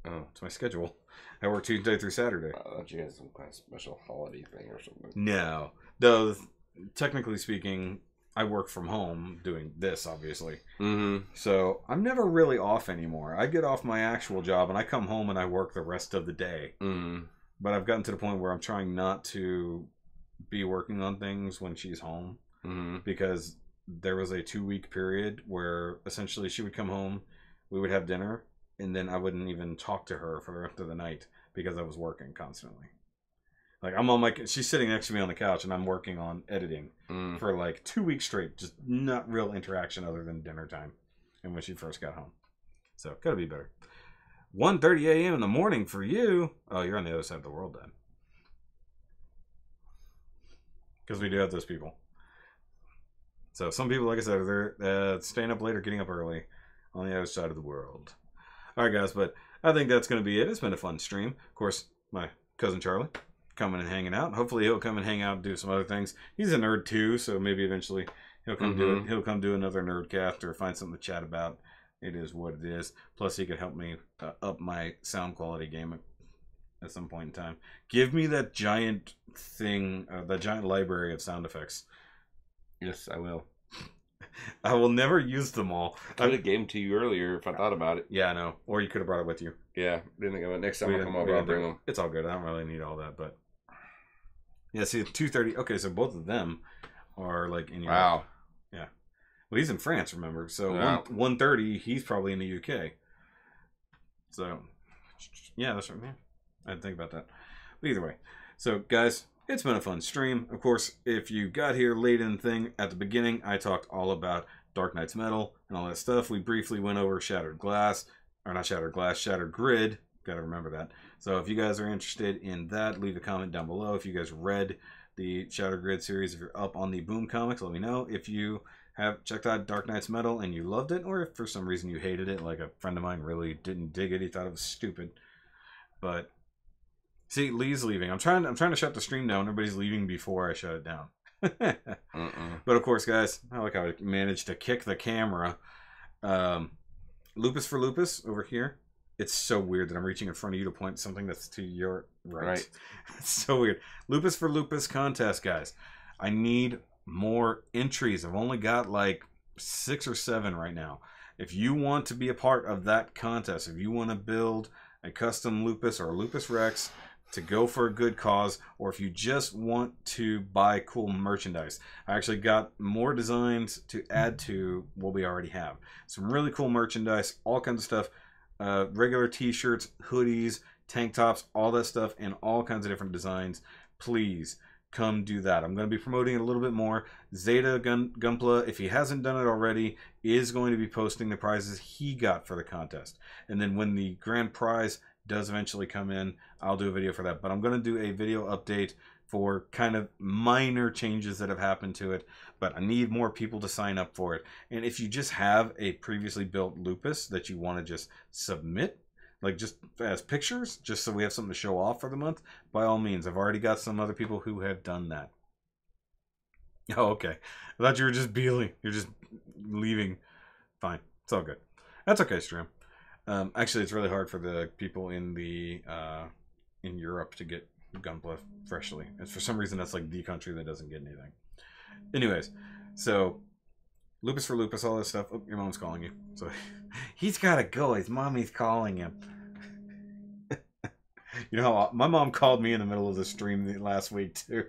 Oh. It's my schedule. I work Tuesday through Saturday. I thought you had some kind of special holiday thing or something. No. Though, technically speaking, I work from home doing this, obviously. Mm-hmm. So I'm never really off anymore. I get off my actual job and I come home and I work the rest of the day. Mm-hmm. But I've gotten to the point where I'm trying not to be working on things when she's home. Mm-hmm. Because there was a 2-week period where essentially she would come home, we would have dinner, and then I wouldn't even talk to her for the rest of the night because I was working constantly. Like I'm on my, she's sitting next to me on the couch, and I'm working on editing for like 2 weeks straight. Just not real interaction other than dinner time, and when she first got home. So gotta be better. 1:30 a.m. in the morning for you. Oh, you're on the other side of the world then, because we do have those people. So some people, like I said, they're staying up late or getting up early on the other side of the world. All right, guys, but I think that's going to be it. It's been a fun stream. Of course, my cousin Charlie coming and hanging out. Hopefully he'll come and hang out and do some other things. He's a nerd too, so maybe eventually he'll come do it. He'll come do another nerdcast or find something to chat about. It is what it is. Plus he could help me up my sound quality game at some point in time. Give me that giant thing, that giant library of sound effects. Yes, I will. I will never use them all. I would have gave them to you earlier if I thought about it. Yeah, I know. Or you could have brought it with you. Yeah, didn't think of it. Next time I come over, I'll bring them. It's all good. I don't really need all that, but yeah. See, 2:30. Okay, so both of them are like in Europe. Wow. Yeah. Well, he's in France, remember? So wow. 1:30. He's probably in the UK. So yeah, that's right. Yeah, I didn't think about that. But either way, so guys. It's been a fun stream. Of course, if you got here late in the thing, at the beginning, I talked all about Dark Knight's Metal and all that stuff. We briefly went over Shattered Glass, or not Shattered Glass, Shattered Grid. Got to remember that. So if you guys are interested in that, leave a comment down below. If you guys read the Shattered Grid series, if you're up on the Boom comics, let me know. If you have checked out Dark Knight's Metal and you loved it, or if for some reason you hated it, like a friend of mine really didn't dig it, he thought it was stupid. But see, Lee's leaving. I'm trying to shut the stream down. Everybody's leaving before I shut it down. But of course, guys, I like how I managed to kick the camera. Lupus for Lupus over here. It's so weird that I'm reaching in front of you to point something that's to your right. It's so weird. Lupus for Lupus contest, guys. I need more entries. I've only got like 6 or 7 right now. If you want to be a part of that contest, if you want to build a custom Lupus or a Lupus Rex to go for a good cause, or if you just want to buy cool merchandise, I actually got more designs to add to what we already have. Some really cool merchandise, all kinds of stuff, regular t-shirts, hoodies, tank tops, all that stuff, and all kinds of different designs. Please come do that. I'm going to be promoting it a little bit more. Zeta Gunpla, if he hasn't done it already, is going to be posting the prizes he got for the contest. And then when the grand prize does eventually come in, I'll do a video for that. But I'm going to do a video update for kind of minor changes that have happened to it. But I need more people to sign up for it. And if you just have a previously built Lupus that you want to just submit, like just as pictures, just so we have something to show off for the month, by all means. I've already got some other people who have done that. Oh, okay. I thought you were just beeling. You're just leaving. Fine. It's all good. That's okay, stream. Actually, it's really hard for the people in the in Europe to get Gunpla freshly. And for some reason, that's like the country that doesn't get anything. Anyways, so Lupus for Lupus, all this stuff. Oh, your mom's calling you. So he's got to go. His mommy's calling him. You know how my mom called me in the middle of the stream last week too.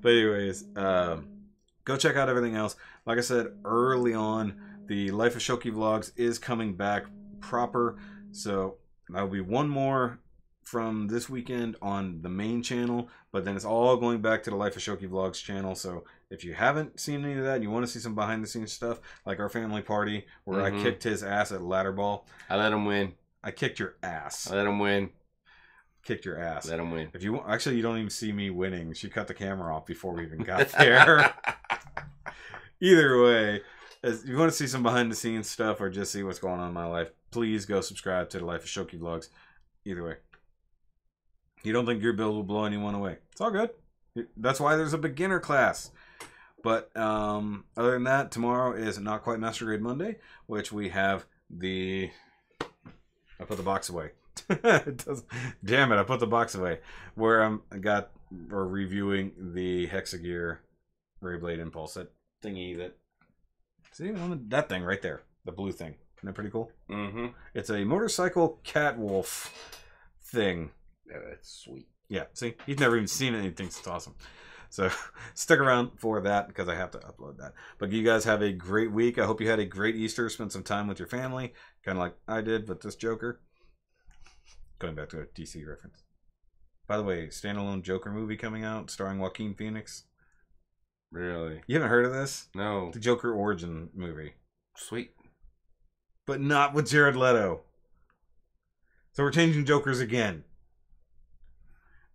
But anyways, go check out everything else. Like I said early on, the Life of Shoky vlogs is coming back proper. So that'll be one more from this weekend on the main channel, but then it's all going back to the Life of Shoky vlogs channel. So if you haven't seen any of that and you want to see some behind the scenes stuff, like our family party where I kicked his ass at ladder ball. I let him win. I kicked your ass. I let him win. Kicked your ass. Let him win. If you actually, you don't even see me winning. She cut the camera off before we even got there. Either way, if you want to see some behind the scenes stuff or just see what's going on in my life, please go subscribe to the Life of Shoky vlogs. Either way, you don't think your build will blow anyone away? It's all good. That's why there's a beginner class. But other than that, tomorrow is Not Quite Master Grade Monday, which we have the. I put the box away. Damn it! I put the box away. Where we're reviewing the Hexagear Rayblade Impulse, that thingy that. See that thing right there, the blue thing. Isn't that pretty cool? Mm-hmm. It's a motorcycle catwolf thing. Yeah, that's sweet. Yeah. See, he's never even seen anything. It's awesome. So stick around for that because I have to upload that. But you guys have a great week. I hope you had a great Easter. Spent some time with your family, kind of like I did with this Joker. Going back to a DC reference. By the way, standalone Joker movie coming out starring Joaquin Phoenix. Really? You haven't heard of this? No. The Joker origin movie. Sweet. But not with Jared Leto. So we're changing Jokers again.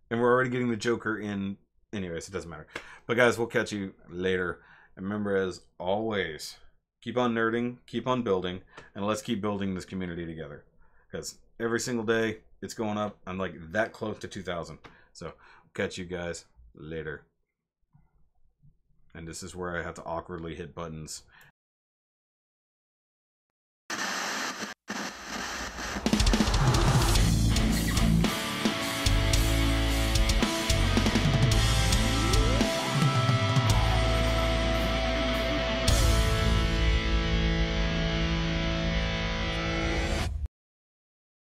And we're already getting the Joker in. Anyways, it doesn't matter. But guys, we'll catch you later. And remember, as always, keep on nerding, keep on building, and let's keep building this community together. Because every single day, it's going up. I'm like that close to 2,000. So, catch you guys later. And this is where I have to awkwardly hit buttons